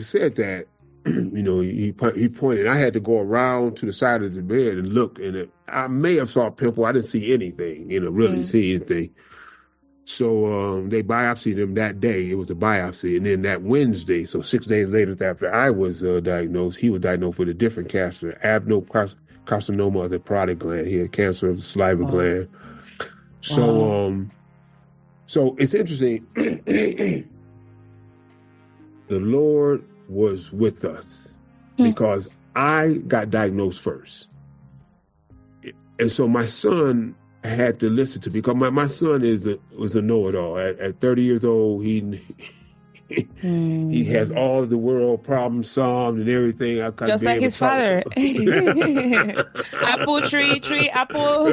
said that, he pointed. I had to go around to the side of the bed and look, and I may have saw a pimple. I didn't see anything, really see anything. So they biopsied him that day. It was a biopsy. And then that Wednesday, so 6 days later after I was diagnosed, he was diagnosed with a different cancer, adenocarcinoma of the parotid gland. He had cancer of the saliva gland. So, so it's interesting. The Lord was with us because I got diagnosed first. And so my son had to listen to me because my son was a know-it-all. At 30 years old, he has all the world problems solved and everything. Just like his father. Apple tree, apple.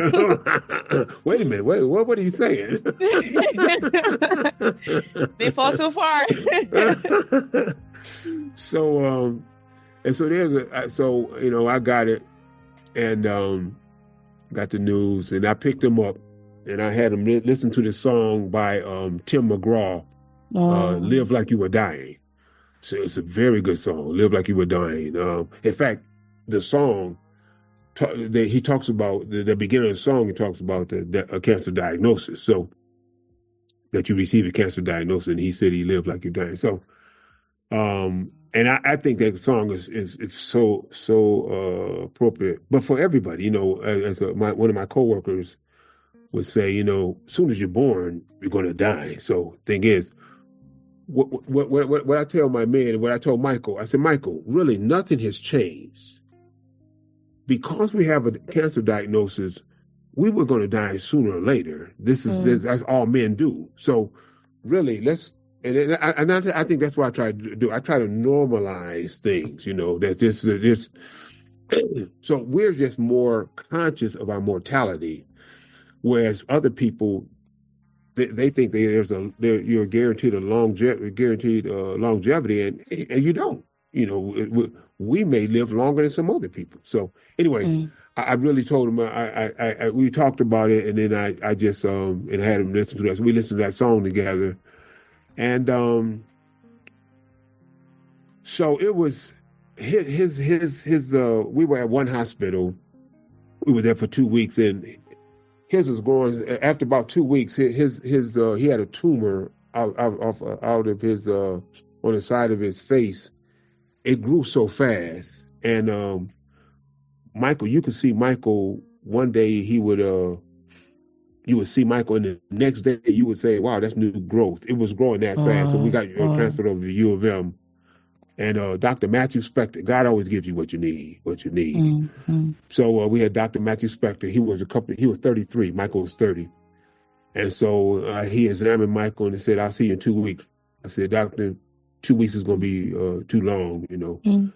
Wait a minute. What are you saying? They fall too far. So, and so I got it and got the news, and I picked him up and I had him listen to this song by Tim McGraw, Live Like You Were Dying. So it's a very good song, Live Like You Were Dying. In fact, the song, he talks about, the beginning of the song, he talks about a cancer diagnosis. So that you receive a cancer diagnosis, and he said he lived like you're dying. So, and I think that song is so appropriate, but for everybody, as one of my coworkers would say, as soon as you're born, you're going to die. So thing is, what I tell my man and what I told Michael, I said, Michael, really nothing has changed. Because we have a cancer diagnosis, we were going to die sooner or later. That's all men do. So really, I think that's what I try to do. I try to normalize things, that this. So we're just more conscious of our mortality, whereas other people, they think you're guaranteed longevity, and you don't. We may live longer than some other people. So anyway, I really told him. We talked about it, and then I just and had him listen to that. So we listened to that song together. And so it was his we were at one hospital. We were there for 2 weeks, and his was growing. After about 2 weeks, he had a tumor out of his on the side of his face. It grew so fast, and Michael, you could see Michael. One day he would you would see Michael, and the next day you would say, wow, that's new growth. It was growing that fast. So we got transferred over to U of M. And Dr. Matthew Spector, God always gives you what you need. So we had Dr. Matthew Spector. He was 33. Michael was 30. And so he examined Michael and said, I'll see you in 2 weeks. I said, Doctor, 2 weeks is going to be too long,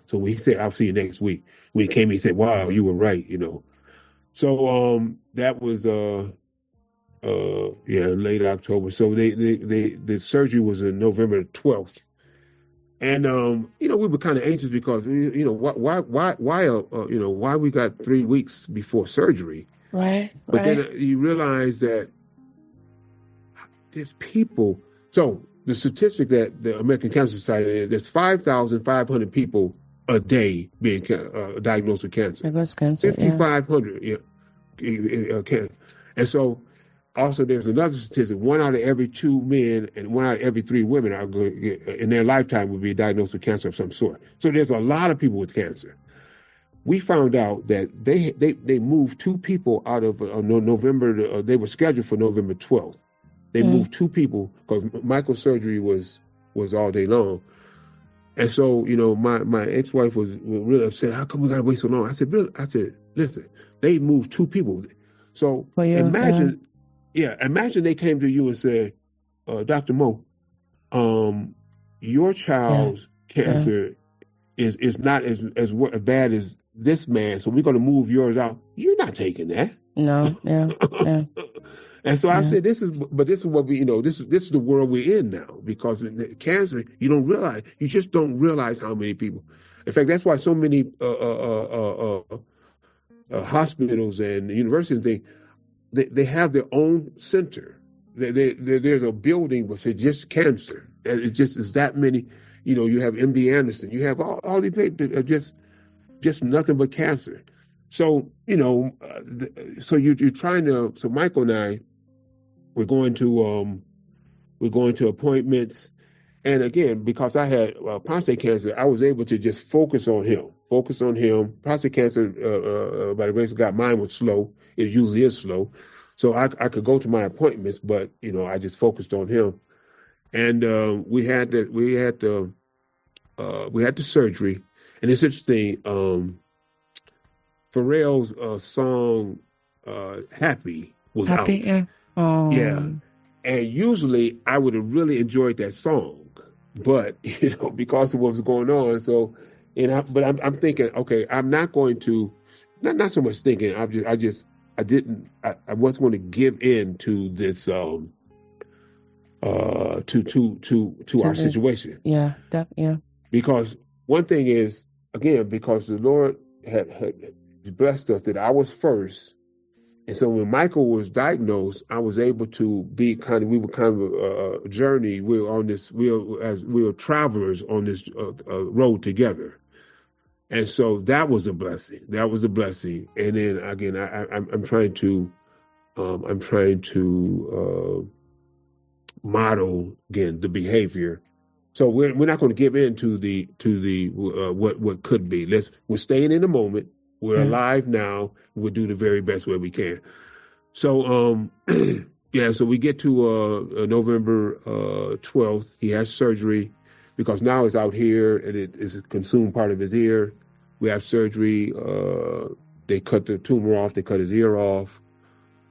So when he said, I'll see you next week. When he came, he said, wow, you were right, So that was late October. So the surgery was on November 12th, and we were kind of anxious because why we got 3 weeks before surgery, right? But then you realize that there's people. So the statistic that the American Cancer Society, there's 5,500 people a day being diagnosed with cancer. Breast cancer, 5,500, cancer, and so. Also, there's another statistic: 1 out of every 2 men and 1 out of every 3 women are going to get, in their lifetime will be diagnosed with cancer of some sort. So there's a lot of people with cancer. We found out that they moved 2 people out of November. They were scheduled for November 12th. They moved 2 people because Michael's surgery was all day long. And so, my ex-wife was really upset. How come we got to wait so long? I said, listen, they moved 2 people. So imagine. Yeah, imagine they came to you and said, Dr. Mo, your child's cancer is not as bad as this man, so we're going to move yours out. You're not taking that. No, yeah. And so I said, this is what we, this is the world we're in now, because cancer, you just don't realize how many people. In fact, that's why so many hospitals and universities think, they have their own center. There's a building, but it's just cancer. It just is that many. You have MD Anderson. You have all these people are just nothing but cancer. So so you're trying to. So Michael and I, we're going to appointments, and again, because I had prostate cancer, I was able to just focus on him. Prostate cancer, by the grace of God, mine was slow. It usually is slow. So I could go to my appointments, but I just focused on him, and we had the surgery, and it's interesting. Pharrell's song "Happy" was Happy, out, yeah. Oh. yeah, and usually I would have really enjoyed that song, but because of what was going on, so but I'm thinking, okay, I'm not going to, not so much thinking. I wasn't going to give in to this to our this, situation. Yeah, yeah. Because one thing is, again, because the Lord had blessed us that I was first, and so when Michael was diagnosed, I was able to we were kind of a journey. We were travelers on this road together. And so that was a blessing. And then again, I'm trying to model again the behavior. So we're not going to give in to the what could be. We're staying in the moment. We're alive now. We'll do the very best way we can. So so we get to November 12th. He has surgery because now it's out here and it is consumed part of his ear. We have surgery. They cut the tumor off. They cut his ear off.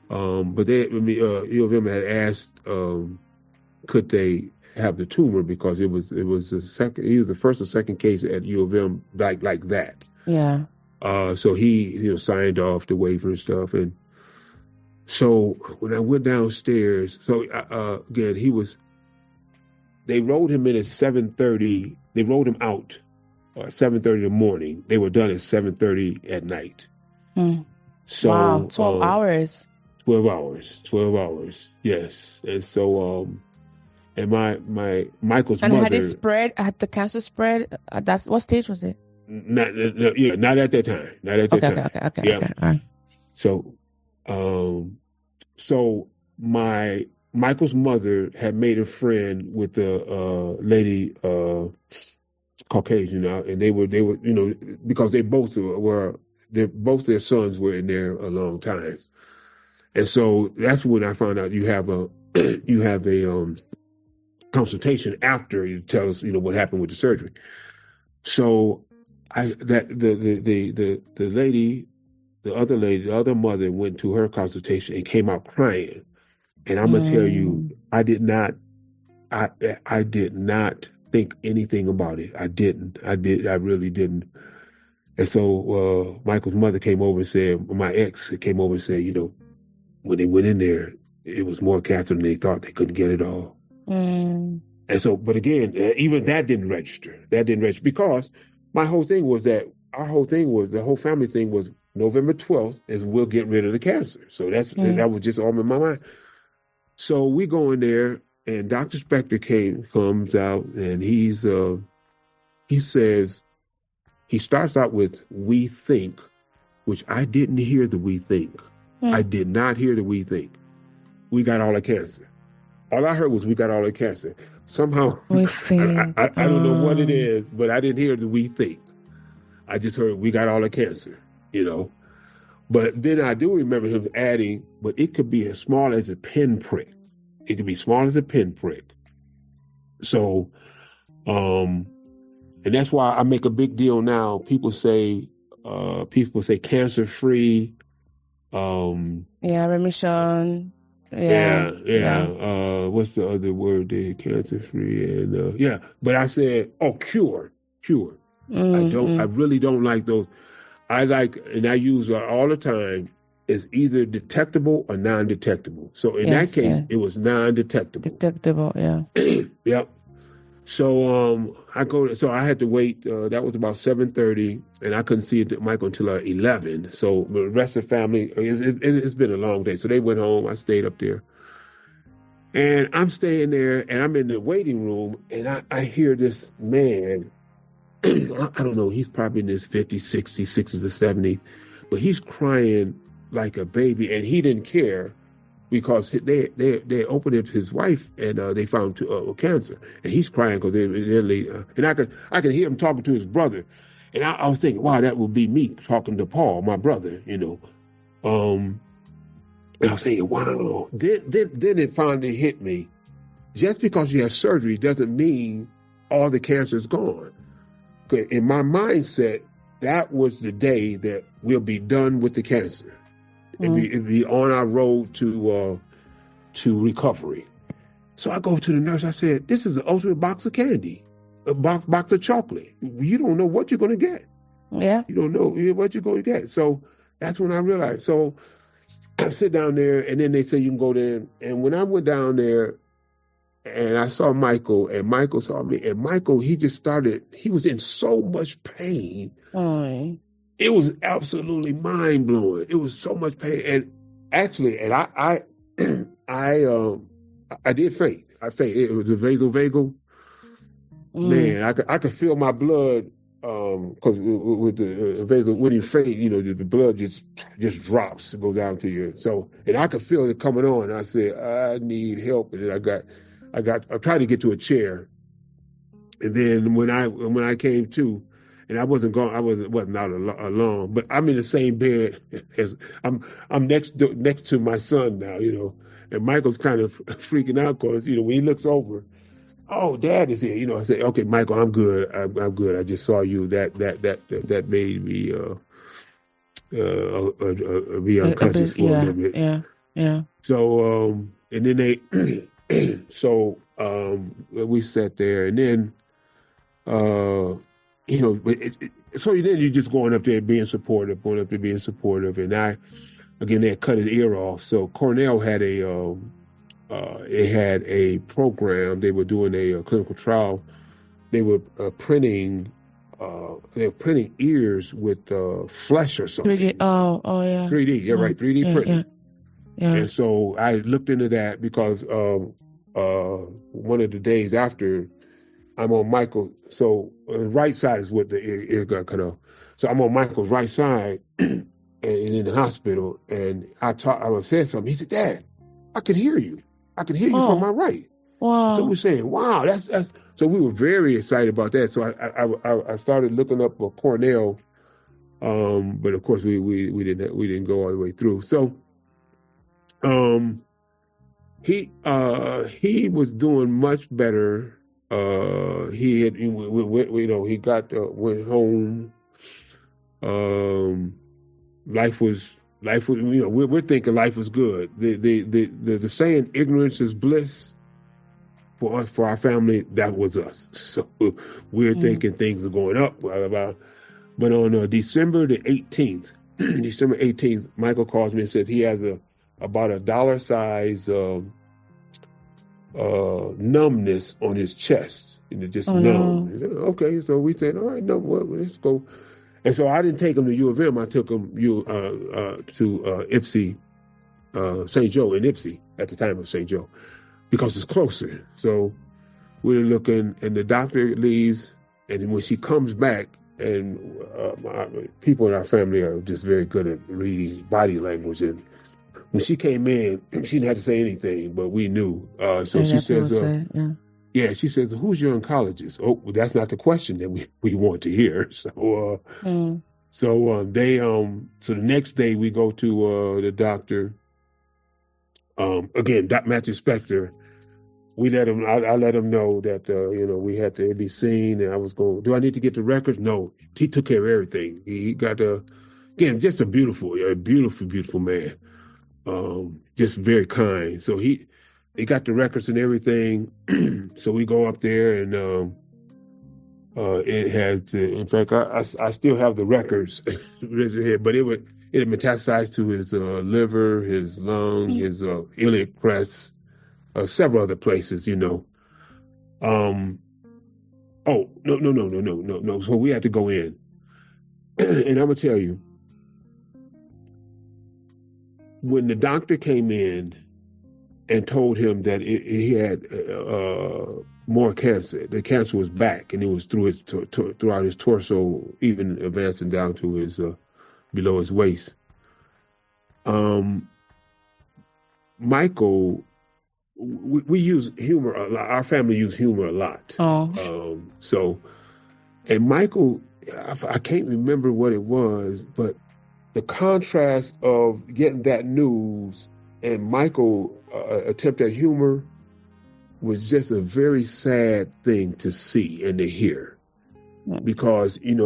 But U of M had asked, could they have the tumor, because it was the first or second case at U of M like that. Yeah. So he signed off the waiver and stuff, and so when I went downstairs, so again they rolled him in at 7:30. They rolled him out 7:30 in the morning. They were done at 7:30 at night. So wow, 12 hours. 12 hours. Yes. And so and my Michael's and mother. And had the cancer spread? What stage was it? Not at that time. Okay. Yeah. Okay. All right. So so Michael's mother had made a friend with the lady Caucasian, and they were because they both their sons were in there a long time, and so that's when I found out you have a consultation after you tell us what happened with the surgery. So the other mother went to her consultation and came out crying, and I'm gonna tell you, I did not think anything about it. I really didn't. And so Michael's mother came over and said, my ex came over and said, when they went in there, it was more cancer than they thought. They couldn't get it all. And so, but again, even that didn't register. Because the whole family thing was November 12th is we'll get rid of the cancer. So that was just all in my mind. So we go in there, and Dr. Spector comes out, and he says, he starts out with "we think," which I didn't hear the "we think." I did not hear the "we think." We got all the cancer. All I heard was we got all the cancer. Somehow, we think. I don't know what it is, but I didn't hear the "we think." I just heard we got all the cancer, But then I do remember him adding, but it could be as small as a pinprick. It could be small as a pinprick. So, and that's why I make a big deal now. People say cancer-free. Remission. Yeah. What's the other word there? Cancer-free and But I said, cure. I really don't like those. I like, and I use all the time, is either detectable or non-detectable. So in that case, it was non-detectable. Detectable, yeah. Yep. So I had to wait. That was about 7:30, and I couldn't see Michael until 11. So the rest of the family, it's been a long day. So they went home. I stayed up there. And I'm staying there, and I'm in the waiting room, and I hear this man. I don't know, he's probably in his 50s, 60s, 60s or 70s, but he's crying like a baby, and he didn't care because they opened up his wife, and they found cancer, and he's crying because and I could hear him talking to his brother, and I was thinking, wow, that would be me talking to Paul, my brother, and I was thinking, wow. Then it finally hit me. Just because you have surgery doesn't mean all the cancer is gone. In my mindset, that was the day that we'll be done with the cancer. It'd be on our road to recovery. So I go to the nurse. I said, "This is the ultimate box of candy, a box of chocolate. You don't know what you're going to get. Yeah, you don't know what you're going to get." So that's when I realized. So I sit down there, and then they say you can go there. And when I went down there, and I saw Michael, and Michael saw me, and Michael, he was in so much pain. Oh. It was absolutely mind blowing. It was so much pain. And actually, I did faint. I fainted. It was a vasovagal. Man, I could feel my blood, because with the vasal, when you faint, the blood just drops, goes down to you. So, and I could feel it coming on. I said, I need help. And then I tried to get to a chair, and then when I came to, and I wasn't out alone, but I'm in the same bed as I'm next to my son now, and Michael's kind of freaking out because when he looks over, oh, Dad is here, I say, okay, Michael, I'm good, I'm good. I just saw you. That made me be unconscious for a little bit. Yeah. So and then we sat there, and then so then you're just going up there being supportive, and they had cut his ear off. So Cornell had a program. They were doing a clinical trial. They were printing ears with flesh or something. 3D. Oh yeah. 3D. Yeah, right. 3D printing. Yeah. And so I looked into that because one of the days after, I'm on Michael. So right side is what the ear got cut off. So I'm on Michael's right side and in the hospital, and I said something. He said, "Dad, I could hear you. I could hear you from my right." Wow. So we're saying, "Wow, that's." So we were very excited about that. So I started looking up Cornell, but of course we didn't go all the way through. So he was doing much better. He had, he went home. Life was, we're thinking life was good. The saying, ignorance is bliss, for us, for our family, that was us. So we're thinking things are going up, blah, blah, blah. But on December the 18th, Michael calls me and says he has about $1 size numbness on his chest, and it just numb. No. Okay, so we said, all right, no, well, let's go. And so I didn't take him to U of M. I took him to Ipsy, St. Joe in Ipsy at the time of St. Joe, because it's closer. So we're looking, and the doctor leaves, and when she comes back, and people in our family are just very good at reading body language, and when she came in, she didn't have to say anything, but we knew. So she says, she says, "Who's your oncologist?" Oh, well, that's not the question that we want to hear. So, so the next day we go to the doctor. Again, Matthew Spector. We let him. I let him know that we had to be seen, and I was going. Do I need to get the records? No, he took care of everything. He got again, just a beautiful man. Just very kind. So he got the records and everything. So we go up there, and it had, in fact, I still have the records, but it had metastasized to his liver, his lung, his iliac crest, several other places, Oh, no. So we had to go in. And I'm going to tell you, when the doctor came in and told him that he had more cancer, the cancer was back, and it was throughout his torso, even advancing down to his below his waist. Michael, we use humor a lot. Our family used humor a lot. Oh. And Michael, I can't remember what it was, but the contrast of getting that news and Michael attempt at humor was just a very sad thing to see and to hear, because and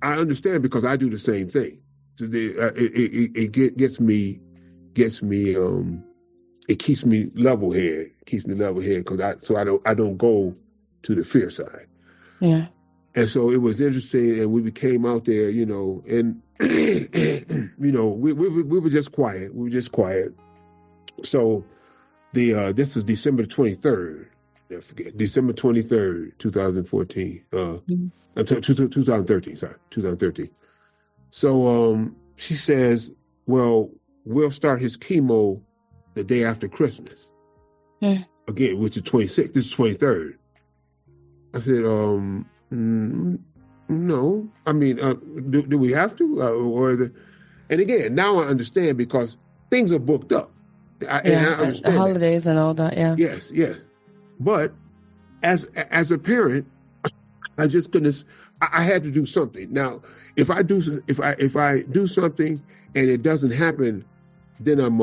I understand, because I do the same thing. It keeps me level-headed. Keeps me level-headed because I don't go to the fear side. Yeah. And so it was interesting, and we came out there, and we were just quiet. We were just quiet. So this is December 23rd. I forget, December 23rd, 2014. 2013. Sorry, 2013. So she says, "Well, we'll start his chemo the day after Christmas." Again, which is 26th. This is 23rd. I said, no. I mean, do we have to? And again, now I understand, because things are booked up. I understand the holidays and all that. Yeah. Yes. But as a parent, I just couldn't. I had to do something. Now, if I do something and it doesn't happen, then I'm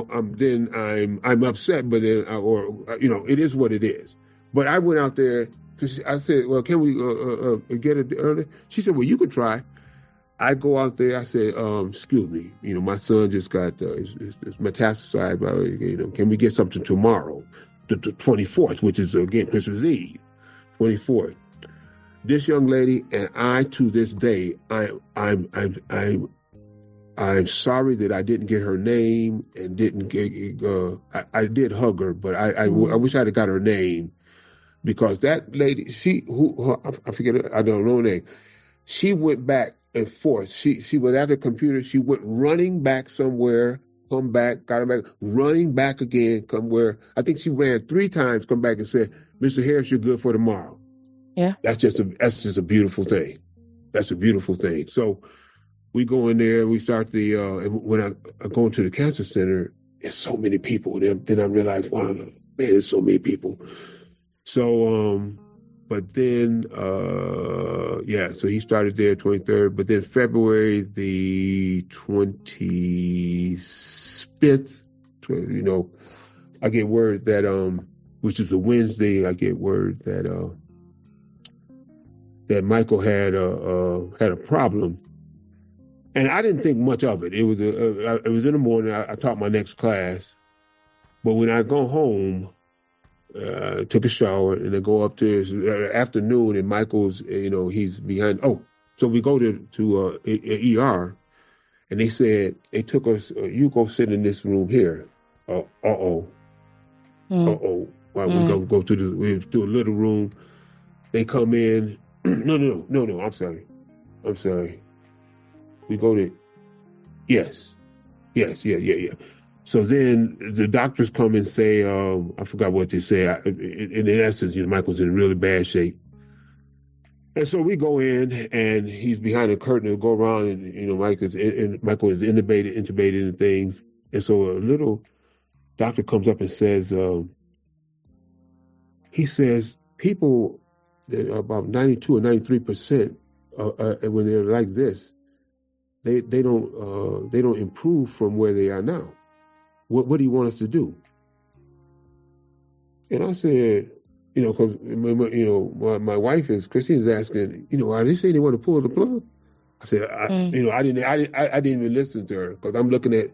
upset. But then, it is what it is. But I went out there. I said, "Well, can we get it early?" She said, "Well, you could try." I go out there. I said, "Excuse me, my son just got his metastasized. Can we get something tomorrow, the 24th, which is again Christmas Eve, 24th?" This young lady and I, to this day, I'm sorry that I didn't get her name and didn't get. I did hug her, but I wish I'd have got her name. Because that lady, I forget, I don't know her name. She went back and forth. She was at the computer. She went running back somewhere, come back, got her back, running back again, come where. I think she ran 3 times, come back and said, "Mr. Harris, you're good for tomorrow." Yeah. That's just a beautiful thing. That's a beautiful thing. So we go in there, we start and when I go into the cancer center, there's so many people. Then I realize, wow, man, there's so many people. So, but then, so he started there 23rd, but then February the 25th, I get word that, which is a Wednesday, I get word that, that Michael had a problem. And I didn't think much of it. It was in the morning. I taught my next class, but when I go home, took a shower, and then go up to his afternoon, and Michael's, he's behind. Oh, so we go to ER, and they said, they took us, you go sit in this room here. Well, we go to a little room. They come in. No, I'm sorry. We go to, yes. So then the doctors come and say, I forgot what they say. In essence, Michael's in really bad shape. And so we go in, and he's behind a curtain and go around, and Michael is intubated and things. And so a little doctor comes up and says, he says, people, about 92 or 93%, when they're like this, they don't improve from where they are now. What do you want us to do? And I said, because my wife Christine's asking, are they saying they want to pull the plug? I said, I didn't even listen to her, because I'm looking at,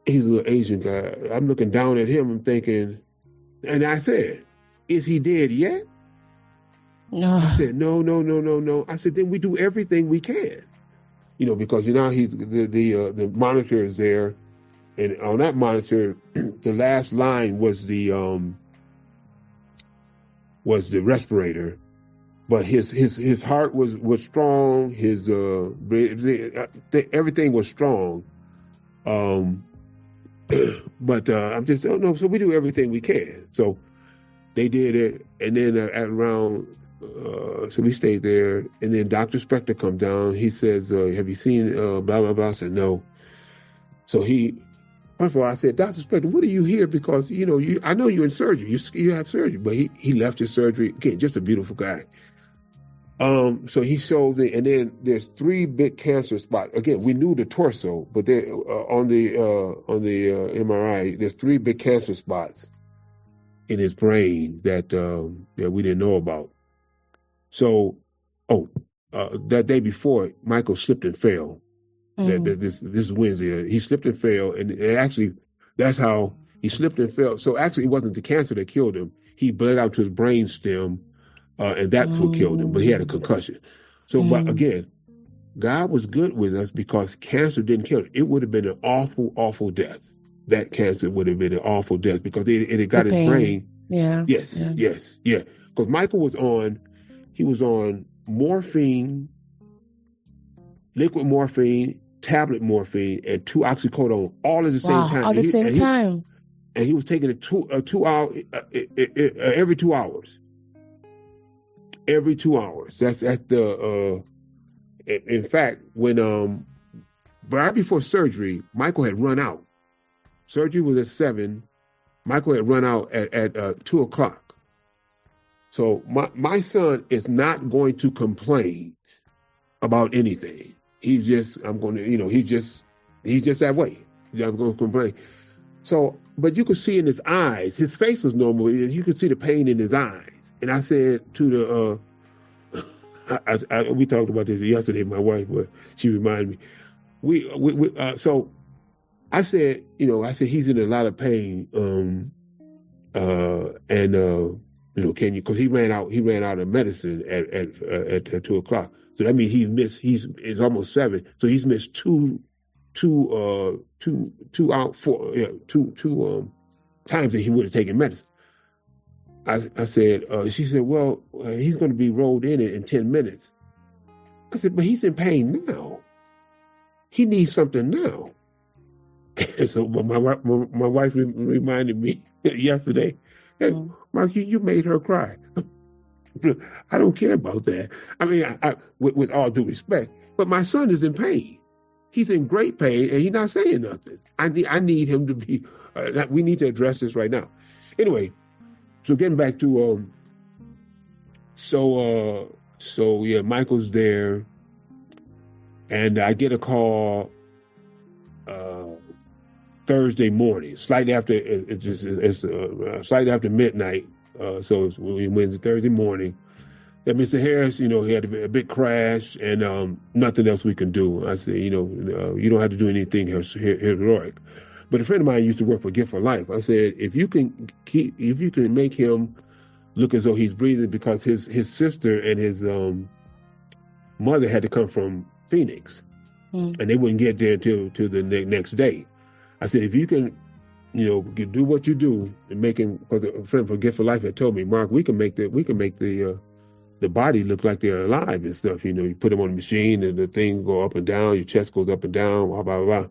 he's a little Asian guy. I'm looking down at him. I'm thinking, and I said, is he dead yet? No. I said, no. I said, then we do everything we can, because he's the monitor is there. And on that monitor, the last line was the was the respirator, but his heart was strong. His everything was strong. But I'm just don't know. So we do everything we can. So they did it, and then at around. So we stayed there, and then Dr. Spector comes down. He says, "Have you seen blah blah blah?" I said, "No." So first of all, I said, "Dr. Spector, what are you here? Because I know you're in surgery. You have surgery." But he left his surgery again. Just a beautiful guy. So he showed me, and then there's 3 big cancer spots. Again, we knew the torso, but there on the MRI, there's 3 big cancer spots in his brain that we didn't know about. So, that day before, Michael slipped and fell. This Wednesday, he slipped and fell, and actually, that's how he slipped and fell. So actually, it wasn't the cancer that killed him. He bled out to his brain stem, and that's what killed him. But he had a concussion. So, but again, God was good with us because cancer didn't kill him. It would have been an awful, awful death. That cancer would have been an awful death because it had got his brain. Yeah. Yes. Because Michael was on morphine, liquid morphine, tablet morphine, and 2 oxycodone all at the same time. All at the same time. And he was taking it 2 hours every 2 hours. Every 2 hours. That's at the. In fact, when right before surgery, Michael had run out. Surgery was at 7. Michael had run out at 2:00. So my son is not going to complain about anything. He's just he's just that way. I'm going to complain. So, but you could see in his eyes, his face was normal. You could see the pain in his eyes. And I said to we talked about this yesterday, my wife, but she reminded me. So I said, he's in a lot of pain. Can you? Because he ran out of medicine at 2:00. So that means it's almost 7. So he's missed two times that he would have taken medicine. I said, she said, well, he's going to be rolled in 10 minutes. I said, but he's in pain now. He needs something now. So my wife reminded me yesterday, hey, Mark, you made her cry. I don't care about that. I mean, with all due respect, but my son is in pain. He's in great pain, and he's not saying nothing. I need him to be. We need to address this right now. Anyway, so getting back to Michael's there, and I get a call Thursday morning, slightly after slightly after midnight. So it's Wednesday, Thursday morning. That Mr. Harris, he had a big crash and nothing else we can do. I said, you don't have to do anything heroic. But a friend of mine used to work for Gift for Life. I said, if you can make him look as though he's breathing, because his sister and his mother had to come from Phoenix, and they wouldn't get there till the next day. I said, if you can, do what you do and make him. Because a friend from Gift for Life had told me, Mark, we can make the body look like they're alive and stuff. You put them on the machine and the thing go up and down, your chest goes up and down, blah blah blah.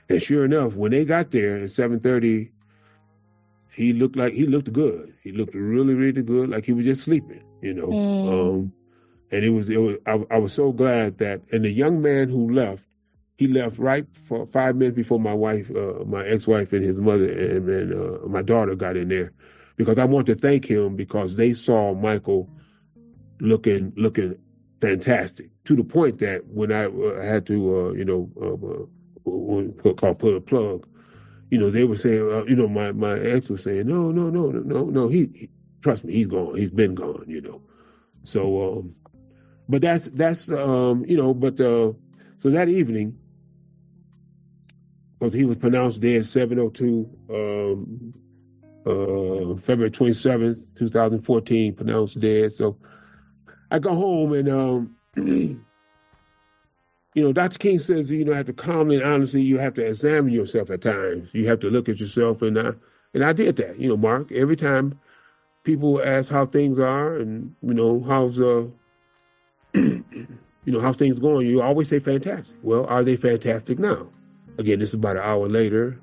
And sure enough, when they got there at 7:30, he looked good. He looked really, really good, like he was just sleeping. And it was. I was so glad that. And the young man who left. He left right for 5 minutes before my wife, my ex-wife, and his mother and my daughter got in there, because I want to thank him because they saw Michael looking fantastic, to the point that when I had to pull a plug, they were saying, my ex was saying, no, he trust me, he's gone, he's been gone, So, but so that evening. Because he was pronounced dead 7:02, February 27th, 2014, pronounced dead. So I go home and, Dr. King says, have to calmly and honestly, you have to examine yourself at times. You have to look at yourself. And I did that, Mark. Every time people ask how things are, and how's how things going. You always say fantastic. Well, are they fantastic now? Again, this is about an hour later.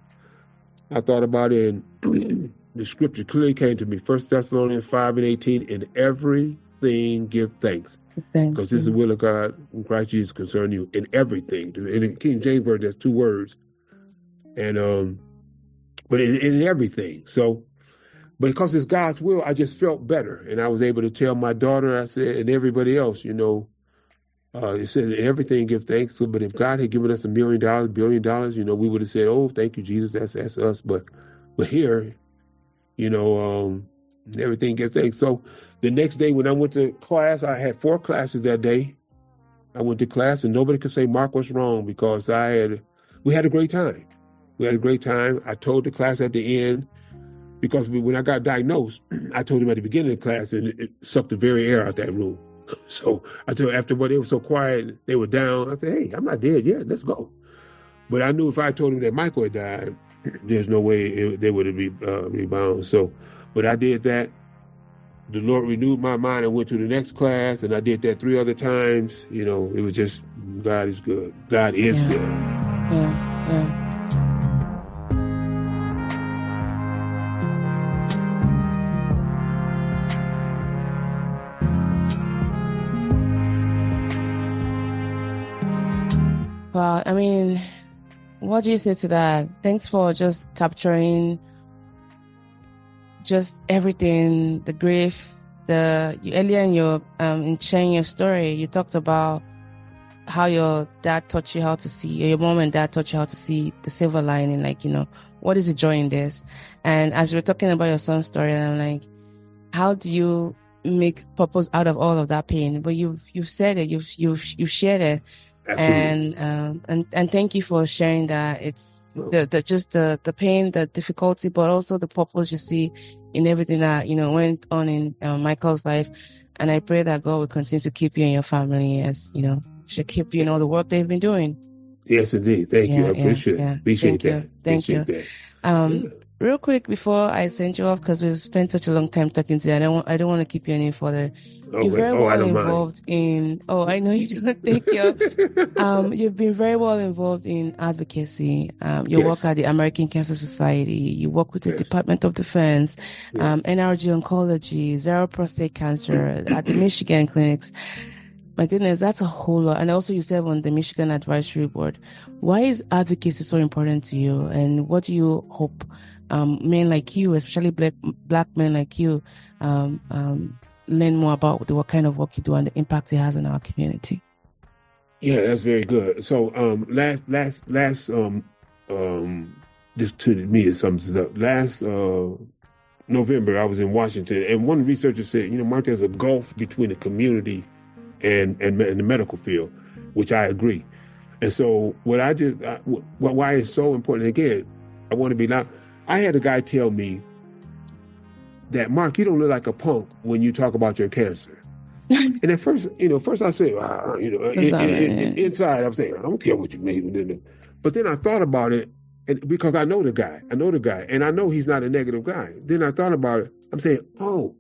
I thought about it, and the scripture clearly came to me. 1 Thessalonians 5:18. In everything give thanks. Because this is the will of God in Christ Jesus concerning you. In everything. In the King James Version, there's 2 words. And but in everything. So, but because it's God's will, I just felt better. And I was able to tell my daughter, I said, and everybody else, it says everything give thanks to, but if God had given us $1 million, $1 billion, we would have said, oh, thank you, Jesus, that's us. But here, everything give thanks. So the next day when I went to class, I had 4 classes that day. I went to class and nobody could say, Mark, what's wrong? Because we had a great time. We had a great time. I told the class at the end, because when I got diagnosed, I told them at the beginning of the class, and it sucked the very air out that room. So I told them, after they were so quiet, they were down. I said, hey, I'm not dead yet. Let's go. But I knew if I told them that Michael had died, there's no way they would have rebound. So, but I did that. The Lord renewed my mind. I went to the next class, and I did that 3 other times. It was just, God is good. God is good. Yeah. Wow, I mean, what do you say to that? Thanks for just capturing just everything, the grief, earlier in sharing your story, you talked about how your dad taught you how to see, your mom and dad taught you how to see the silver lining, what is the joy in this? And as you were talking about your son's story, I'm like, how do you make purpose out of all of that pain? But you've said it, you've shared it. Absolutely. And thank you for sharing that. It's the pain, the difficulty, but also the purpose you see in everything that, went on in Michael's life. And I pray that God will continue to keep you and your family as, should keep you in all the work they've been doing. Yes, indeed. Thank you. I appreciate it. Appreciate that. Thank you. Real quick before I send you off, because we've spent such a long time talking to you, I don't want to keep you any further. You're very well involved in. Oh, I know you don't. Thank you. You've been very well involved in advocacy. You work at the American Cancer Society. You work with the Department of Defense, NRG Oncology, Zero Prostate Cancer at the Michigan clinics. My goodness, that's a whole lot. And also you serve on the Michigan Advisory Board. Why is advocacy so important to you? And what do you hope men like you, especially black men like you, learn more about what kind of work you do and the impact it has on our community? Yeah, that's very good. So last this to me is something up. Last November I was in Washington, and one researcher said, Mark, there's a gulf between the community and the medical field, which I agree. And so why it's so important, again, I want to be loud. I had a guy tell me that, Mark, you don't look like a punk when you talk about your cancer. And at first, I said, inside I'm saying, I don't care what you made. But then I thought about it, and because I know the guy, and I know he's not a negative guy. Then I thought about it. I'm saying, oh,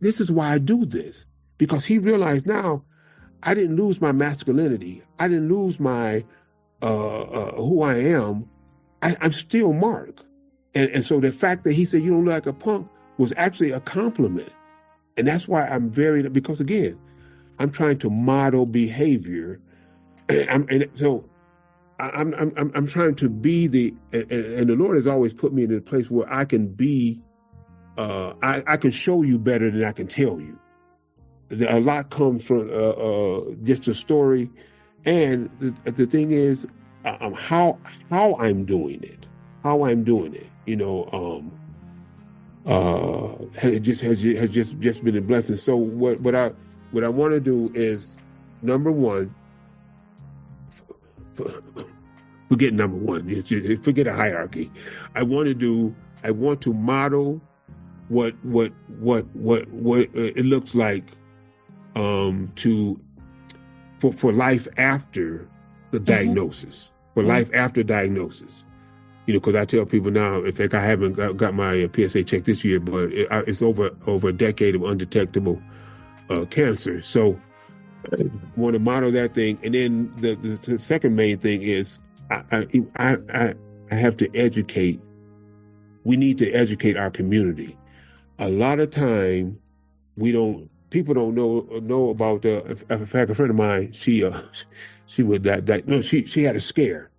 this is why I do this. Because he realized now I didn't lose my masculinity. I didn't lose my who I am. I'm still Mark. And so the fact that he said you don't look like a punk was actually a compliment. And that's why I'm because again, I'm trying to model behavior. I'm trying to be and the Lord has always put me in a place where I can be, I can show you better than I can tell you. A lot comes from just a story, and the thing is, how I'm doing it, has just been a blessing. So what I want to do is, number one, forget number one, forget a hierarchy. I want to model what it looks like for life after the diagnosis, life after diagnosis. because I tell people now, in fact, I haven't got my PSA check this year, but it's over a decade of undetectable cancer. So I want to model that thing. And then the second main thing is I have to educate. We need to educate our community. A lot of time people don't know about in fact, a friend of mine, she was that no, she had a scare.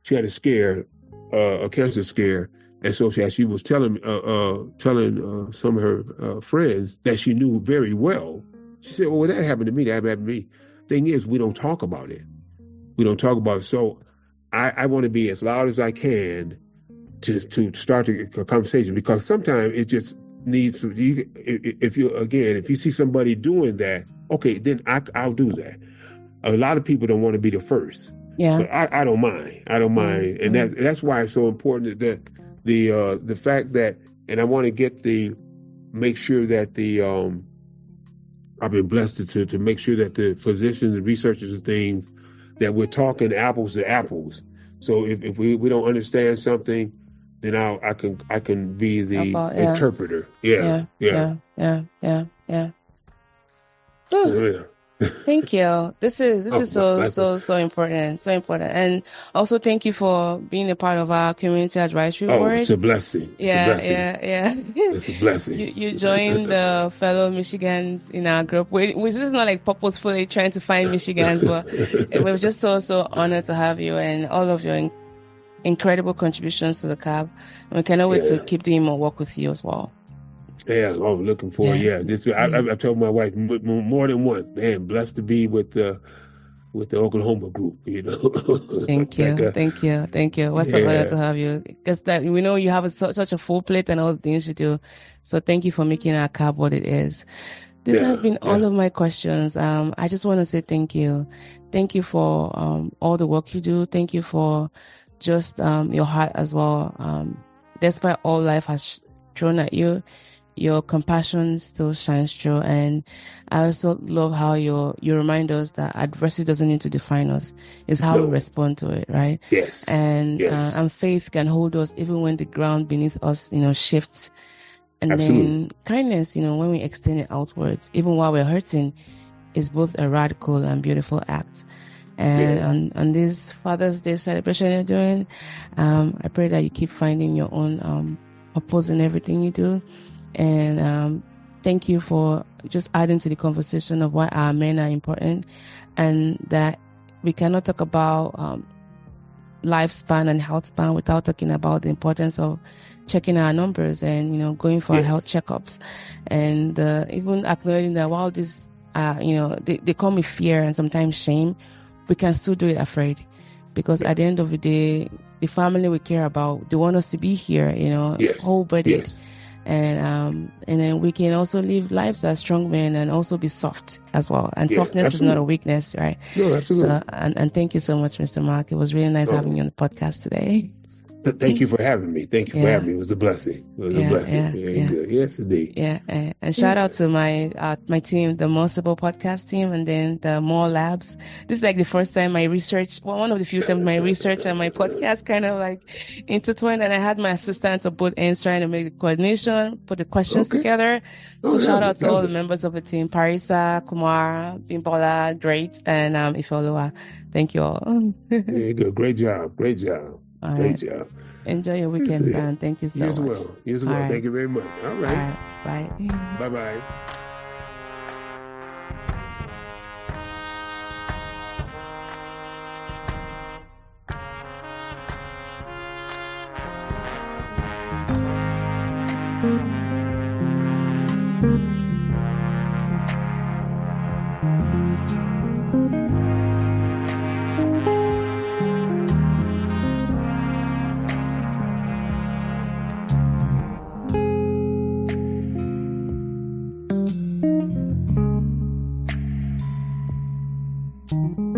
She had a scare, a cancer scare. And so she was telling some of her friends that she knew very well. She said, well, that happened to me. That happened to me. Thing is, we don't talk about it. We don't talk about it. So I want to be as loud as I can to start a conversation, because sometimes it just needs to, if you see somebody doing that, okay, then I'll do that. A lot of people don't want to be the first. Yeah. But I don't mind. I don't mind. And that's why it's so important that the fact that, and I want to make sure that I've been blessed to make sure that the physicians and researchers and things, that we're talking apples to apples. So if we don't understand something, then I can be the interpreter. Yeah. Thank you. This is so important. So important. And also thank you for being a part of our community advisory board. It's a blessing. Yeah. It's a blessing. You joined the fellow Michigans in our group. Which is not like purposefully trying to find Michigans, but we're just so honored to have you and all of your incredible contributions to the CAB. And we cannot wait to keep doing more work with you as well. Yeah, I'm looking forward. Yeah, I told my wife more than once, man, blessed to be with the Oklahoma group. Thank you. We're so honored to have you, because we know you have such a full plate and all the things you do. So thank you for making our CAB what it is. This has been all of my questions. I just want to say thank you. Thank you for all the work you do. Thank you for just your heart as well. Despite all life has thrown at you, your compassion still shines through. And I also love how you remind us that adversity doesn't need to define us. It's how we respond to it, right? Yes. And faith can hold us even when the ground beneath us, shifts. And then kindness, when we extend it outwards, even while we're hurting, is both a radical and beautiful act. And on this Father's Day celebration you're doing, I pray that you keep finding your own purpose in everything you do. And thank you for just adding to the conversation of why our men are important, and that we cannot talk about lifespan and health span without talking about the importance of checking our numbers and going for our health checkups, and even acknowledging that while this they call me fear and sometimes shame, we can still do it afraid, because at the end of the day, the family we care about, they want us to be here, whole-bodied. And then we can also live lives as strong men and also be soft as well. And softness is not a weakness, right? No, absolutely. So, and thank you so much, Mr. Mark. It was really nice having you on the podcast today. Thank you for having me. Thank you for having me. It was a blessing. Good. Yes, indeed. And shout out to my team, the More Sibyl podcast team, and then the More Labs. This is like the first time one of the few times my research and my podcast kind of like intertwined, and I had my assistants on both ends trying to make the coordination, put the questions together. So shout out to all the members of the team, Parisa, Kumar, Bimbola, great, and Ifeoluwa. Thank you all. Good. Great job. All Great right. job. Enjoy your weekend, Sam. Thank you so much. You as well. Right. Thank you very much. All right. Bye. Bye-bye. Thank you.